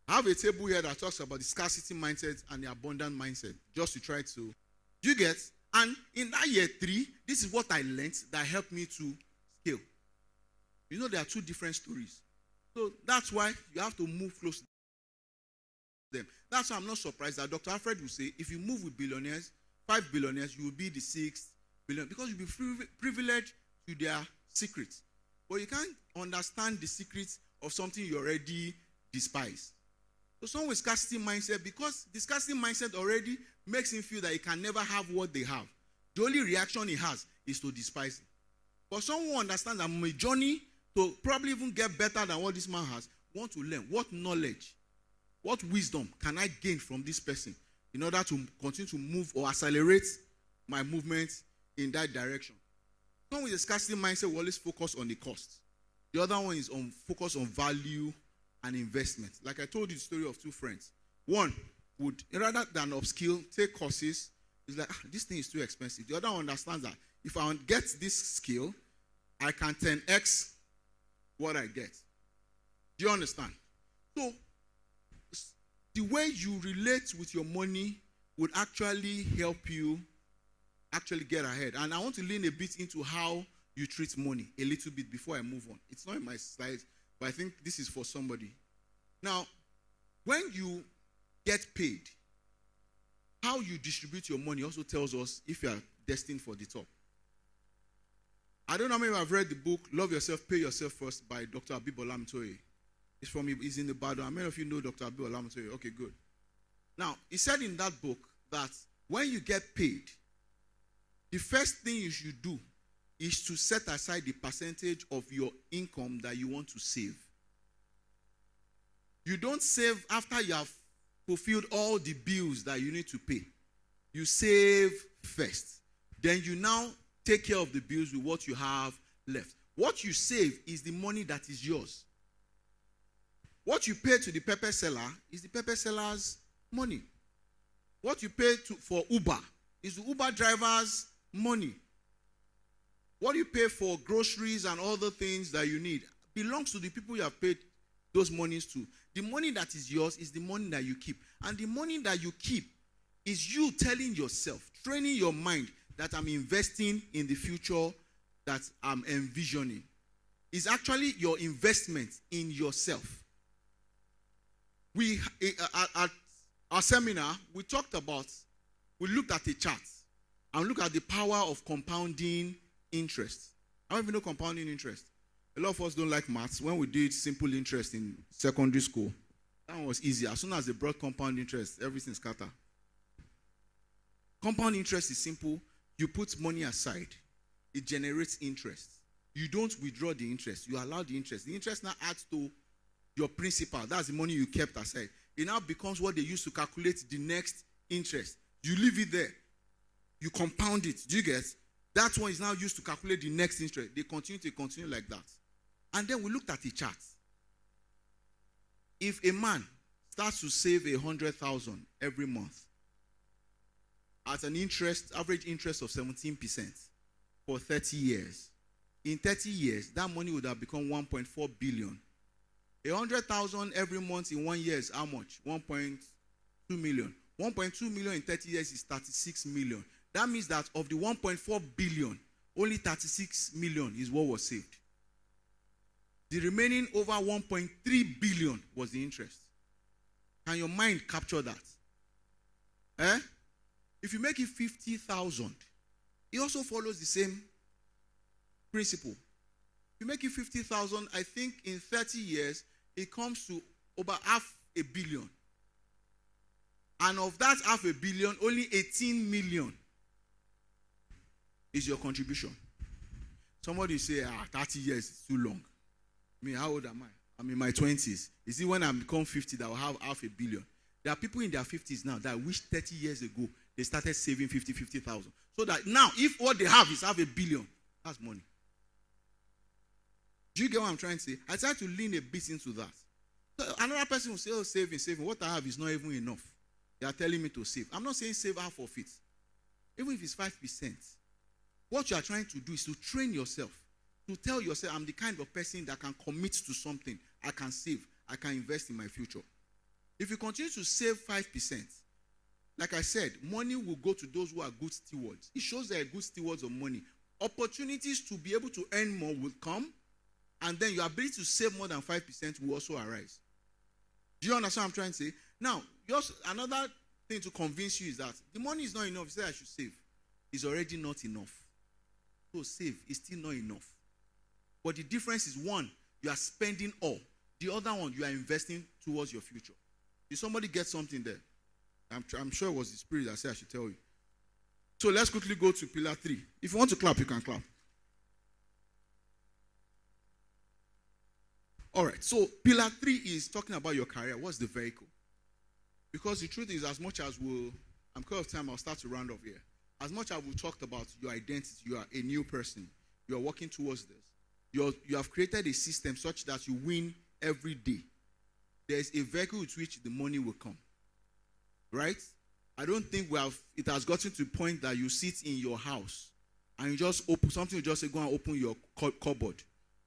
I have a table here that talks about the scarcity mindset and the abundant mindset, just to try to, you get? And in that year 3, this is what I learned that helped me to scale. You know, there are 2 different stories. So that's why you have to move close to them. That's why I'm not surprised that Dr. Alfred will say, if you move with billionaires, 5 billionaires, you will be the 6th billionaire, because you'll be privileged to their secrets. But you can't understand the secrets of something you already despise. So someone with scarcity mindset, because the scarcity mindset already makes him feel that he can never have what they have. The only reaction he has is to despise it. But someone who understands that my journey to probably even get better than what this man has, want to learn what knowledge What wisdom can I gain from this person in order to continue to move or accelerate my movement in that direction? Come with a scarcity mindset, we always focus on the cost. The other one is on focus on value and investment. Like I told you the story of two friends. One would, rather than upskill, take courses. It's like, this thing is too expensive. The other one understands that if I get this skill, I can 10x what I get. Do you understand? So, the way you relate with your money would actually help you actually get ahead. And I want to lean a bit into how you treat money a little bit before I move on. It's not in my slides, but I think this is for somebody. Now, when you get paid, how you distribute your money also tells us if you are destined for the top. I don't know how many of you have read the book, Love Yourself, Pay Yourself First by Dr. Gbolahan Yusuf. It's in the Bible. How many of you know Dr. Gbolahan Yusuf? Okay, good. Now, he said in that book that when you get paid, the first thing you should do is to set aside the percentage of your income that you want to save. You don't save after you have fulfilled all the bills that you need to pay. You save first. Then you now take care of the bills with what you have left. What you save is the money that is yours. What you pay to the pepper seller is the pepper seller's money. What you pay for Uber is the Uber driver's money. What you pay for groceries and other things that you need belongs to the people you have paid those monies to. The money that is yours is the money that you keep. And the money that you keep is you telling yourself, training your mind that I'm investing in the future that I'm envisioning. It's actually your investment in yourself. At our seminar, we looked at a chart and looked at the power of compounding interest. I don't even know compounding interest. A lot of us don't like maths. When we did simple interest in secondary school, that one was easy. As soon as they brought compound interest, everything scattered. Compound interest is simple. You put money aside. It generates interest. You don't withdraw the interest. You allow the interest. The interest now adds to your principal. That's the money you kept aside. It now becomes what they use to calculate the next interest. You leave it there. You compound it. Do you get? That one is now used to calculate the next interest. They continue like that. And then we looked at the chart. If a man starts to save 100,000 every month at an average interest of 17% for 30 years, in 30 years, that money would have become 1.4 billion. 100,000 every month in 1 year is how much? 1.2 million. 1.2 million in 30 years is 36 million. That means that of the 1.4 billion, only 36 million is what was saved. The remaining over 1.3 billion was the interest. Can your mind capture that? If you make it 50,000, it also follows the same principle. If you make it 50,000, I think in 30 years, it comes to over $500 million. And of that $500 million, only 18 million is your contribution. Somebody say, 30 years is too long. I mean, how old am I? I'm in my 20s. Is it when I become 50 that I will have $500 million? There are people in their 50s now that wish 30 years ago they started saving 50,000. So that now, if what they have is $500 million, that's money. Do you get what I'm trying to say? I try to lean a bit into that. So another person will say, oh, saving. What I have is not even enough. They are telling me to save. I'm not saying save half of it. Even if it's 5%. What you are trying to do is to train yourself. To tell yourself, I'm the kind of person that can commit to something. I can save. I can invest in my future. If you continue to save 5%, like I said, money will go to those who are good stewards. It shows they are good stewards of money. Opportunities to be able to earn more will come, and then your ability to save more than 5% will also arise. Do you understand what I'm trying to say? Now, another thing to convince you is that the money is not enough. You say I should save. It's already not enough. So save is still not enough. But the difference is, one, you are spending all. The other one, you are investing towards your future. Did somebody get something there? I'm sure it was the Spirit that said I should tell you. So let's quickly go to pillar 3. If you want to clap, you can clap. All right, so pillar 3 is talking about your career. What's the vehicle? Because the truth is, as much as I'm clear of time, I'll start to round off here. As much as we talked about your identity, you are a new person. You are working towards this. You have created a system such that you win every day. There's a vehicle with which the money will come. Right? I don't think it has gotten to the point that you sit in your house and you just open something, you just say, go and open your cupboard.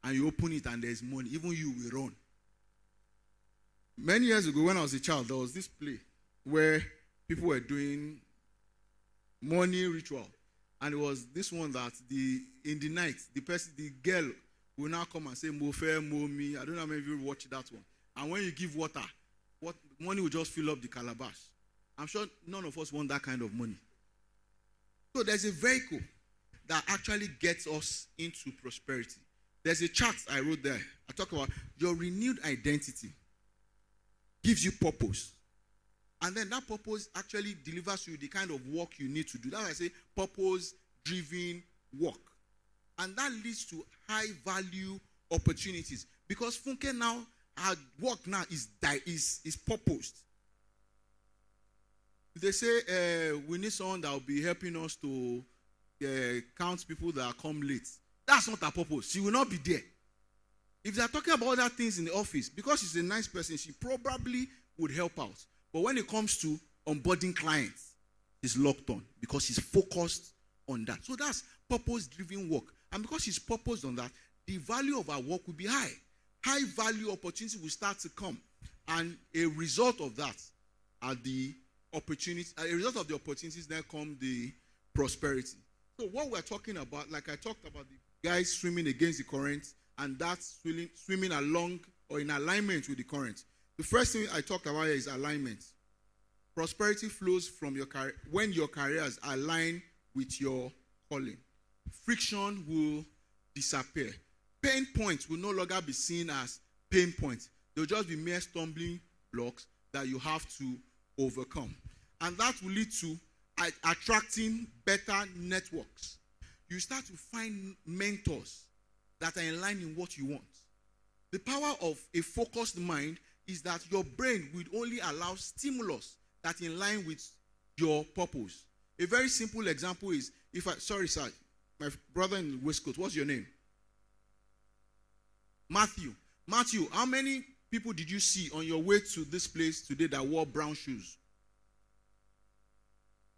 And you open it and there's money. Even you will run. Many years ago when I was a child, there was this play where people were doing money ritual. And it was this one that in the night, the girl will now come and say, Mo fair, mo me. I don't know how many of you watch that one. And when you give water, money will just fill up the calabash. I'm sure none of us want that kind of money. So there's a vehicle that actually gets us into prosperity. There's a chart I wrote there. I talk about your renewed identity gives you purpose. And then that purpose actually delivers you the kind of work you need to do. That's why I say purpose-driven work. And that leads to high-value opportunities. Because Funke now, our work now is purposed. They say we need someone that will be helping us to count people that come late. That's not her purpose. She will not be there. If they are talking about other things in the office, because she's a nice person, she probably would help out. But when it comes to onboarding clients, she's locked on because she's focused on that. So that's purpose-driven work. And because she's focused on that, the value of our work will be high. High-value opportunities will start to come. And a result of that are the opportunities. As a result of the opportunities, then come the prosperity. So what we're talking about, like I talked about the guys swimming against the current, and that's swimming along or in alignment with the current. The first thing I talked about here is alignment. Prosperity flows from your career when your careers align with your calling. Friction will disappear. Pain points will no longer be seen as pain points. They'll just be mere stumbling blocks that you have to overcome. And that will lead to attracting better networks. You start to find mentors that are in line in what you want. The power of a focused mind is that your brain will only allow stimulus that in line with your purpose. A very simple example is, sorry sir, my brother in the West Coast, what's your name? Matthew. Matthew, how many people did you see on your way to this place today that wore brown shoes?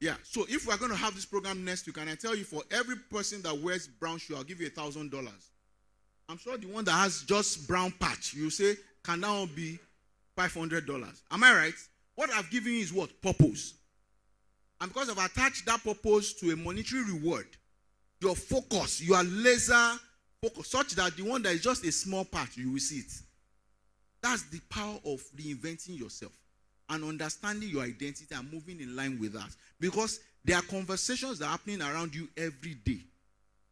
Yeah, so if we're going to have this program next week, and I tell you for every person that wears brown shoe, I'll give you $1,000. I'm sure the one that has just brown patch, you say, can that one be $500? Am I right? What I've given you is what? Purpose. And because I've attached that purpose to a monetary reward, your focus, you are laser focused, such that the one that is just a small patch, you will see it. That's the power of reinventing yourself and understanding your identity and moving in line with that. Because there are conversations that are happening around you every day.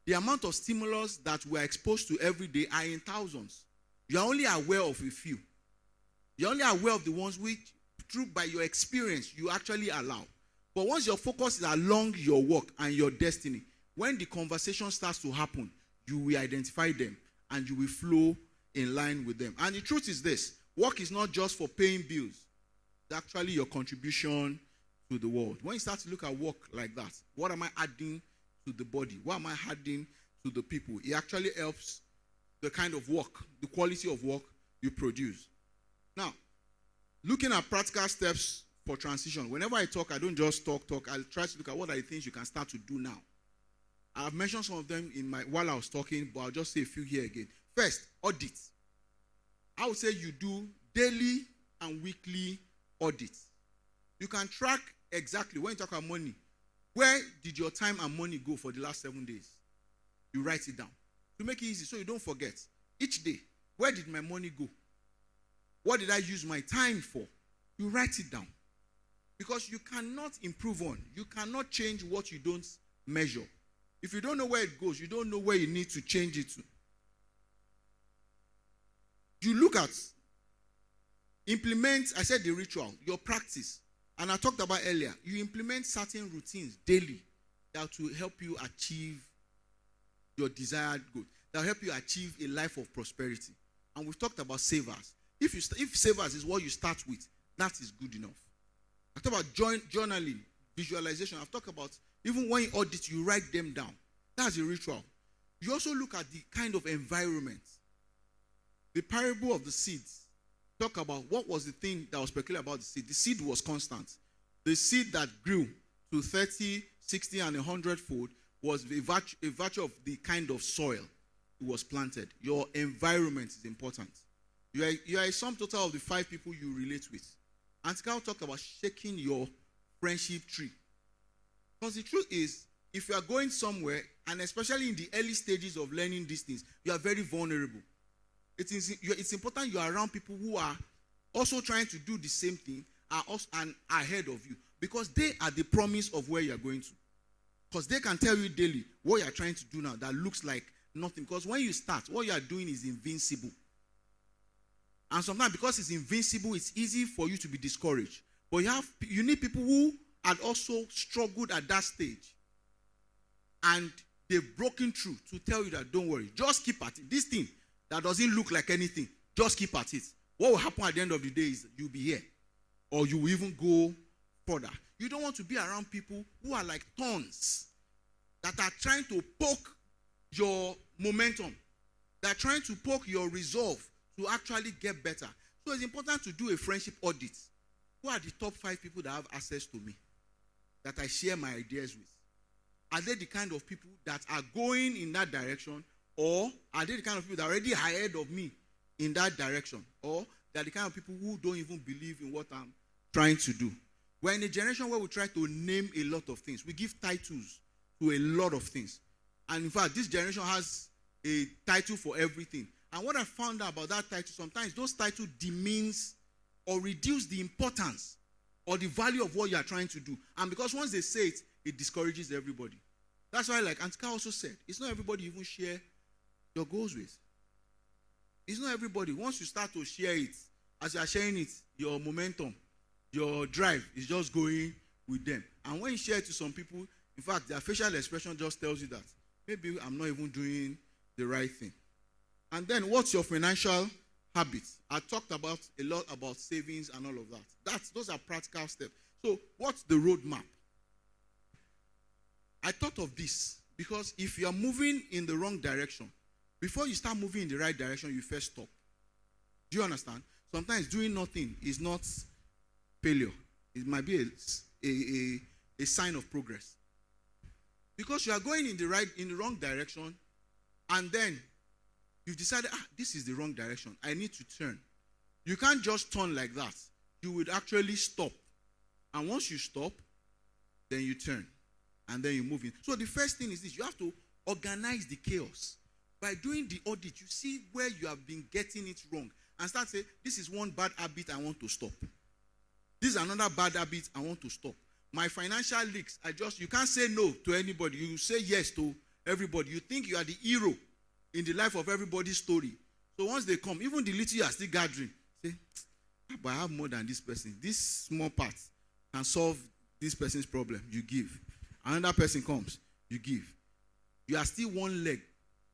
The amount of stimulus that we are exposed to every day are in thousands. You are only aware of a few. You're only aware of the ones which, through by your experience, you actually allow. But once your focus is along your work and your destiny, when the conversation starts to happen, you will identify them and you will flow in line with them. And the truth is this: work is not just for paying bills. It's actually your contribution to the world. When you start to look at work like that, what am I adding to the body? What am I adding to the people? It actually helps the kind of work, the quality of work you produce. Now, looking at practical steps for transition. Whenever I talk, I don't just talk. I'll try to look at what are the things you can start to do now. I've mentioned some of them while I was talking, but I'll just say a few here again. First, audit. I would say you do daily and weekly audits. You can track exactly, when you talk about money, where did your time and money go for the last 7 days? You write it down to make it easy so you don't forget. Each day, where did my money go? What did I use my time for? You write it down. Because you cannot improve on, you cannot change what you don't measure. If you don't know where it goes, you don't know where you need to change it to. You look at, implement, I said the ritual, your practice. And I talked about earlier, you implement certain routines daily that will help you achieve your desired goal, that will help you achieve a life of prosperity. And we've talked about savers. If savers is what you start with, that is good enough. I talk about journaling, visualization. I've talked about even when you audit, you write them down. That's a ritual. You also look at the kind of environment. The parable of the seeds talk about what was the thing that was peculiar about the seed. The seed was constant. The seed that grew to 30, 60, and 100-fold was a virtue of the kind of soil it was planted. Your environment is important. You are a sum total of the 5 people you relate with. And Carl talked about shaking your friendship tree. Because the truth is, if you are going somewhere, and especially in the early stages of learning these things, you are very vulnerable. It's important you are around people who are also trying to do the same thing and ahead of you. Because they are the promise of where you are going to. Because they can tell you daily what you are trying to do now that looks like nothing. Because when you start, what you are doing is invincible. And sometimes because it's invincible, it's easy for you to be discouraged. But you need people who had also struggled at that stage. And they've broken through to tell you that don't worry, just keep at it. This thing that doesn't look like anything, just keep at it. What will happen at the end of the day is you'll be here. Or you will even go further. You don't want to be around people who are like thorns that are trying to poke your momentum. They're trying to poke your resolve to actually get better. So it's important to do a friendship audit. Who are the top 5 people that have access to me? That I share my ideas with? Are they the kind of people that are going in that direction? Or are they the kind of people that are already ahead of me in that direction? Or they're the kind of people who don't even believe in what I'm trying to do? We're in a generation where we try to name a lot of things. We give titles to a lot of things. And in fact, this generation has a title for everything. And what I found out about that title, sometimes those titles demeans or reduce the importance or the value of what you are trying to do. And because once they say it, it discourages everybody. That's why, like Antika also said, it's not everybody you even share your goals with. It's not everybody. Once you start to share it, as you are sharing it, your momentum, your drive is just going with them. And when you share it to some people, in fact, their facial expression just tells you that maybe I'm not even doing the right thing. And then what's your financial habits? I talked about a lot about savings and all of that. Those are practical steps. So what's the roadmap? I thought of this because if you are moving in the wrong direction, before you start moving in the right direction, you first stop. Do you understand? Sometimes doing nothing is not failure. It might be a sign of progress. Because you are going in the wrong direction, and then you've decided, this is the wrong direction. I need to turn. You can't just turn like that. You would actually stop. And once you stop, then you turn. And then you move in. So the first thing is this. You have to organize the chaos. By doing the audit, you see where you have been getting it wrong. And start saying, this is one bad habit I want to stop. This is another bad habit I want to stop. My financial leaks, you can't say no to anybody. You say yes to everybody. You think you are the hero in the life of everybody's story. So once they come, even the little you are still gathering, say, but I have more than this person. This small part can solve this person's problem. You give. Another person comes, you give. You are still one leg.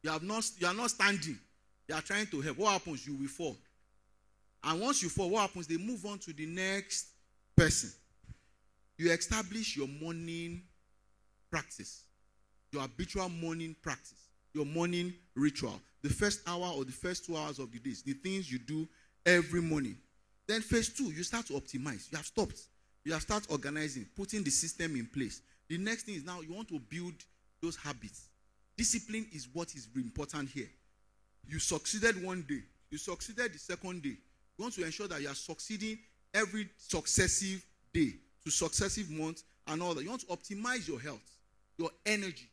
You are not standing. You are trying to help. What happens? You will fall. And once you fall, what happens? They move on to the next person. You establish your morning practice. Your habitual morning practice. Your morning ritual. The first hour or the first 2 hours of the day. The things you do every morning. Then phase 2, you start to optimize. You have stopped. You have started organizing, putting the system in place. The next thing is now you want to build those habits. Discipline is what is important here. You succeeded one day. You succeeded the second day. You want to ensure that you are succeeding every successive day to successive months and all that. You want to optimize your health, your energy.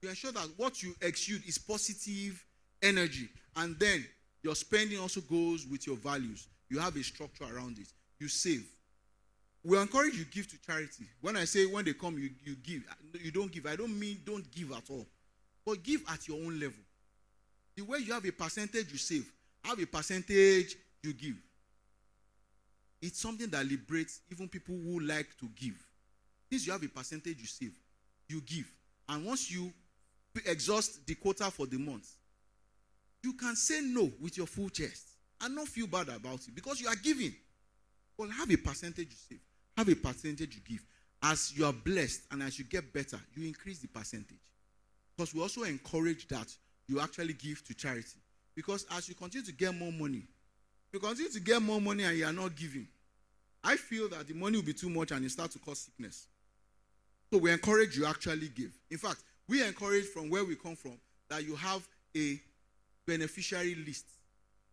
You ensure that what you exude is positive energy. And then your spending also goes with your values. You have a structure around it. You save. We encourage you give to charity. When I say when they come, you give. You don't give. I don't mean don't give at all. But give at your own level. The way you have a percentage, you save. Have a percentage, you give. It's something that liberates even people who like to give. Since you have a percentage, you save. You give. And once you exhaust the quota for the month, you can say no with your full chest and not feel bad about it because you are giving. Well, have a percentage you save. Have a percentage you give. As you are blessed and as you get better, you increase the percentage. Because we also encourage that you actually give to charity. Because as you continue to get more money, and you are not giving, I feel that the money will be too much and it starts to cause sickness. So we encourage you actually give. In fact, we encourage from where we come from that you have a beneficiary list.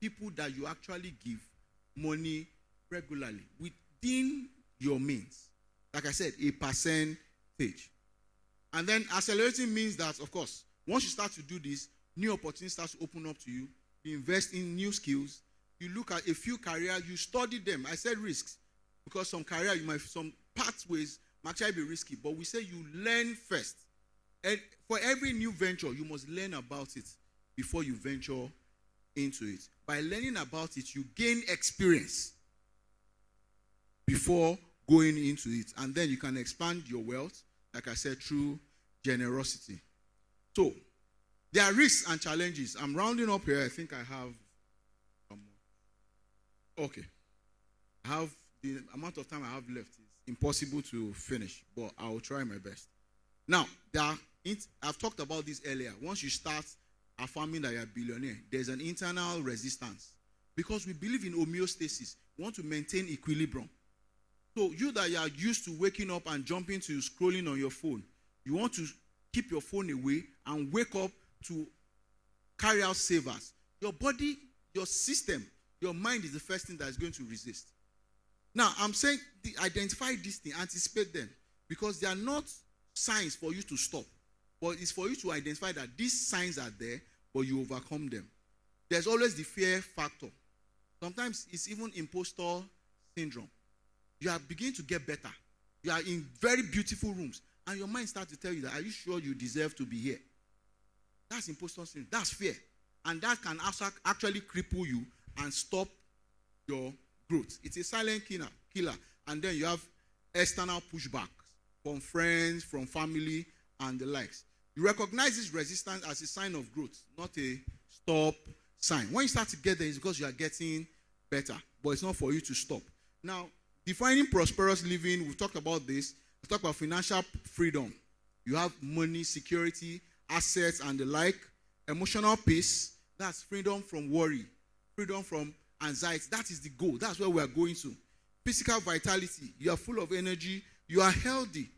People that you actually give money regularly within your means. Like I said, a percentage. And then accelerating means that, of course, once you start to do this, new opportunities start to open up to you. You invest in new skills. You look at a few careers, you study them. I said risks because some pathways might actually be risky, but we say you learn first. And for every new venture, you must learn about it before you venture into it. By learning about it, you gain experience before going into it. And then you can expand your wealth, like I said, through generosity. So, there are risks and challenges. I'm rounding up here. I think I have some more. Okay. I have the amount of time I have left is impossible to finish, but I will try my best. Now, I've talked about this earlier. Once you start affirming that you're a billionaire, there's an internal resistance. Because we believe in homeostasis. We want to maintain equilibrium. So you that you are used to waking up and jumping to scrolling on your phone, you want to keep your phone away and wake up to carry out savers. Your body, your system, your mind is the first thing that is going to resist. Now, I'm saying identify this thing, anticipate them, because they are not signs for you to stop, but it's for you to identify that these signs are there, but you overcome them. There's always the fear factor. Sometimes it's even imposter syndrome. You are beginning to get better. You are in very beautiful rooms, and your mind starts to tell you that, are you sure you deserve to be here? That's imposter syndrome. That's fear. And that can actually cripple you and stop your growth. It's a silent killer. And then you have external pushback from friends, from family, and the likes. You recognize this resistance as a sign of growth, not a stop sign. When you start to get there, it's because you are getting better. But it's not for you to stop. Now, defining prosperous living, we've talked about this. We've talked about financial freedom. You have money, security, assets, and the like. Emotional peace, that's freedom from worry, freedom from anxiety. That is the goal. That's where we are going to. Physical vitality, you are full of energy, you are healthy.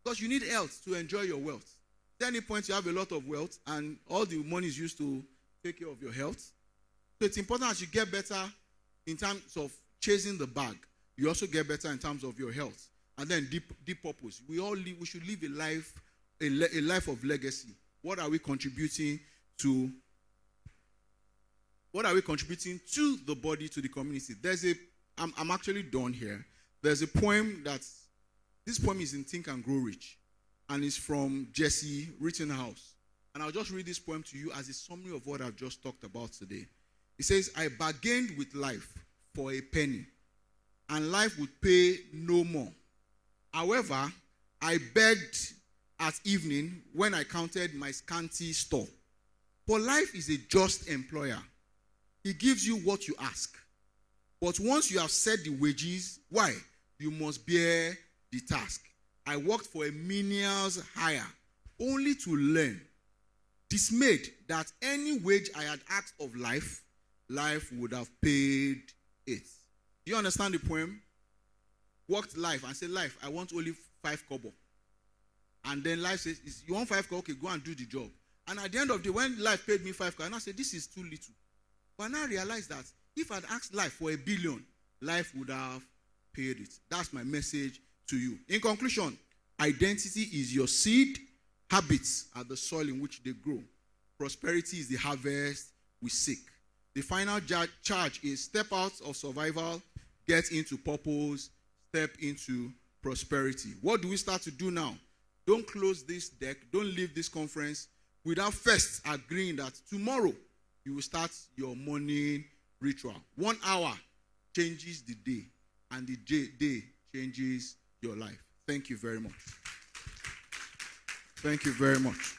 Because you need health to enjoy your wealth. At any point you have a lot of wealth and all the money is used to take care of your health. So it's important as you get better in terms of chasing the bag, you also get better in terms of your health. And then deep purpose. We should live a life of legacy. What are we contributing to? What are we contributing to the body, to the community? I'm actually done here. There's a poem this poem is in Think and Grow Rich, and it's from Jesse Rittenhouse. And I'll just read this poem to you as a summary of what I've just talked about today. It says, I bargained with life for a penny, and life would pay no more. However, I begged at evening when I counted my scanty store. For life is a just employer. He gives you what you ask. But once you have set the wages, why? You must bear the task. I worked for a menial's hire, only to learn, dismayed, that any wage I had asked of life would have paid it. Do you understand the poem? Worked life and said, life, I want only 5 kobo. And then life says, you want 5 kobo? Okay, go and do the job. And at the end of the day, when life paid me 5 kobo, and I said, this is too little. But now I realize that if I'd asked life for 1 billion, life would have paid it. That's my message to you. In conclusion, identity is your seed. Habits are the soil in which they grow. Prosperity is the harvest we seek. The final charge is step out of survival, get into purpose, step into prosperity. What do we start to do now? Don't close this deck. Don't leave this conference without first agreeing that tomorrow you will start your morning ritual. 1 hour changes the day, and the day changes your life. Thank you very much. Thank you very much.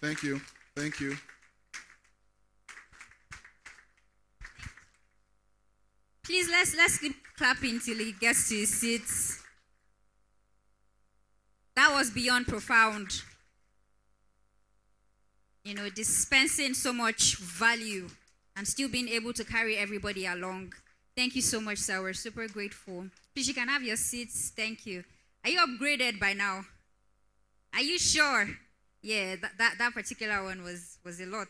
Thank you. Thank you. Please Please let's keep clapping till he gets to his seat. That was beyond profound. You know, dispensing so much value and still being able to carry everybody along. Thank you so much, sir. We're super grateful. Please, you can have your seats. Thank you. Are you upgraded by now? Are you sure? Yeah, that particular one was a lot.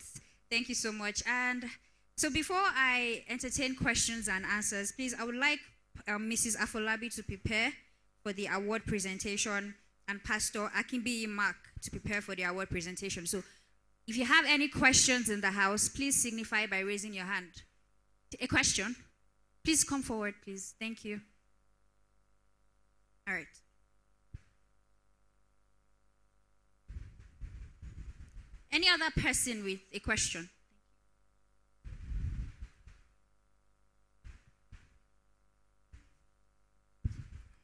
Thank you so much. And so before I entertain questions and answers, please, I would like Mrs. Afolabi to prepare for the award presentation and Pastor Akimbi Mark to prepare for the award presentation. So if you have any questions in the house, please signify by raising your hand. A question? Please come forward, please. Thank you. All right. Any other person with a question?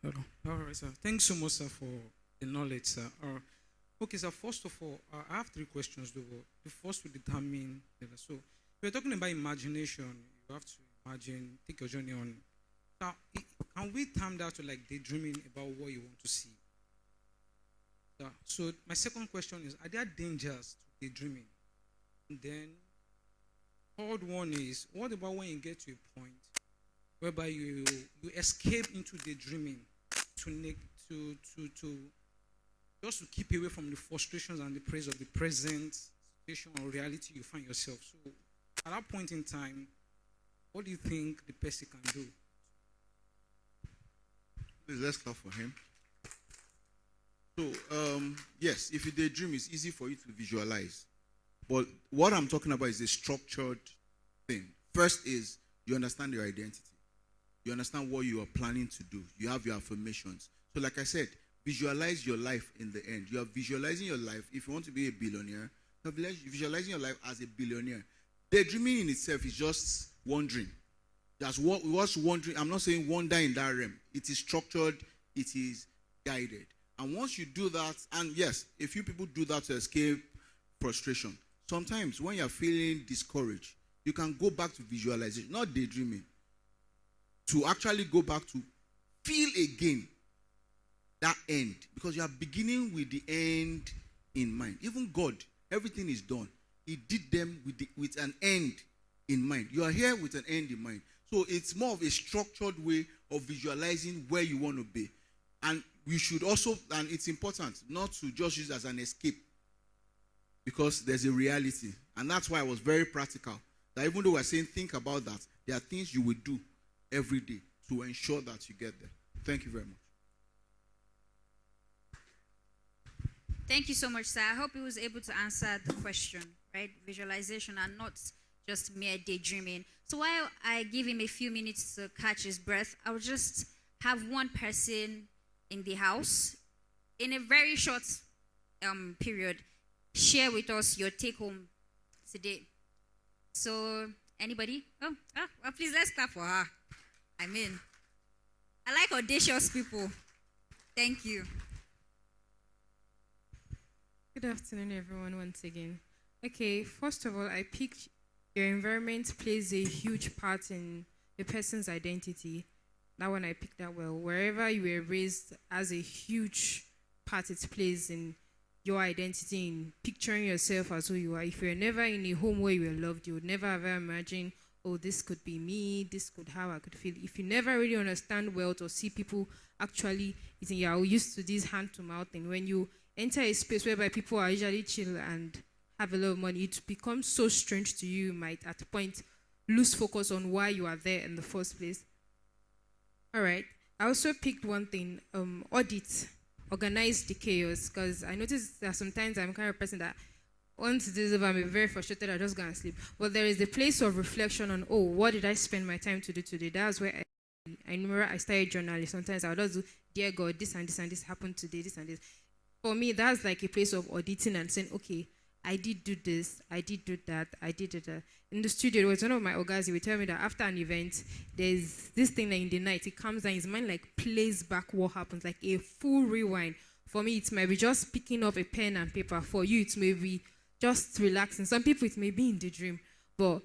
Hello. All right, sir. Thanks so much, sir, for the knowledge, sir. Okay, sir. First of all, I have 3 questions. Though. The first will determine. So, we're talking about imagination. You have to imagine, take your journey on. Now, can we term that to like daydreaming about what you want to see? So, my second question is: are there dangers to daydreaming? And then, third one is: what about when you get to a point whereby you escape into daydreaming to just to keep away from the frustrations and the pressure of the present situation or reality you find yourself? So at that point in time, what do you think the person can do? Please, let's clap for him. So, yes, if you daydream, it's easy for you to visualize. But what I'm talking about is a structured thing. First is you understand your identity. You understand what you are planning to do. You have your affirmations. So like I said, visualize your life in the end. You are visualizing your life. If you want to be a billionaire, you're visualizing your life as a billionaire. Daydreaming in itself is just wandering. That's what's wandering. I'm not saying wander in that realm. It is structured. It is guided. And once you do that, and yes, a few people do that to escape frustration. Sometimes when you're feeling discouraged, you can go back to visualization, not daydreaming, to actually go back to feel again that end, because you are beginning with the end in mind. Even God, everything is done. He did them with an end in mind. You are here with an end in mind. So it's more of a structured way of visualizing where you want to be. And we should also, and it's important not to just use it as an escape, because there's a reality. And that's why I was very practical. That even though we're saying think about that, there are things you will do every day to ensure that you get there. Thank you very much. Thank you so much, sir. I hope he was able to answer the question, right? Visualization and not just mere daydreaming. So while I give him a few minutes to catch his breath, I'll just have one person in the house in a very short period share with us your take home today. So anybody? Oh, well, please let's clap for her. I like audacious people. Thank you. Good afternoon, everyone, once again. Okay, first of all, I picked your environment plays a huge part in a person's identity. That one I picked that well. Wherever you were raised has a huge part it plays in your identity, in picturing yourself as who you are. If you're never in a home where you were loved, you would never ever imagine, oh, this could be me, this could how I could feel. If you never really understand wealth or see people actually eating, you're used to this hand-to-mouth thing. When you enter a space whereby people are usually chill and have a lot of money, it becomes so strange to you. You might at a point lose focus on why you are there in the first place. All right. I also picked one thing, audit, organize the chaos, because I noticed that sometimes I'm the kind of person that once this is over, I'm very frustrated, I just go and sleep. But there is a place of reflection on, oh, what did I spend my time to do today? That's where I remember I started journaling. Sometimes I would just do, dear God, this and this and this happened today, this and this. For me, that's like a place of auditing and saying, okay, I did do this, I did do that, I did that. In the studio, there was one of my organs, he would tell me that after an event, there's this thing that in the night, it comes down, his mind like plays back what happens, like a full rewind. For me, it might be just picking up a pen and paper. For you, it may be just relaxing. Some people, it may be in the dream. But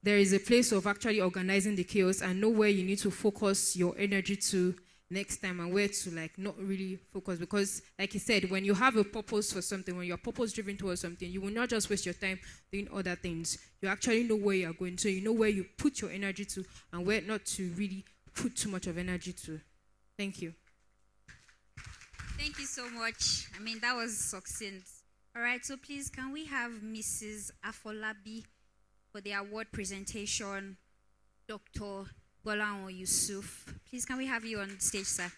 there is a place of actually organizing the chaos and know where you need to focus your energy to next time and where to like not really focus. Because like he said, when you have a purpose for something, when you're purpose driven towards something, you will not just waste your time doing other things. You actually know where you're going, so you know where you put your energy to and where not to really put too much of energy to. Thank you. Thank you so much. I mean, that was succinct. All right, so please, can we have Mrs. Afolabi for the award presentation, Dr. Gbolahan Yusuf. Please, can we have you on stage, sir?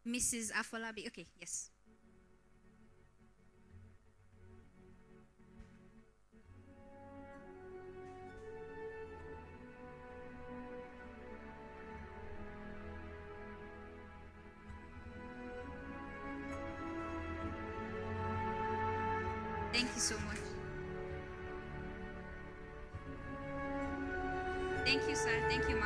Mrs. Afolabi, okay, yes. Thank you so much. Thank you, sir. Thank you, ma'am.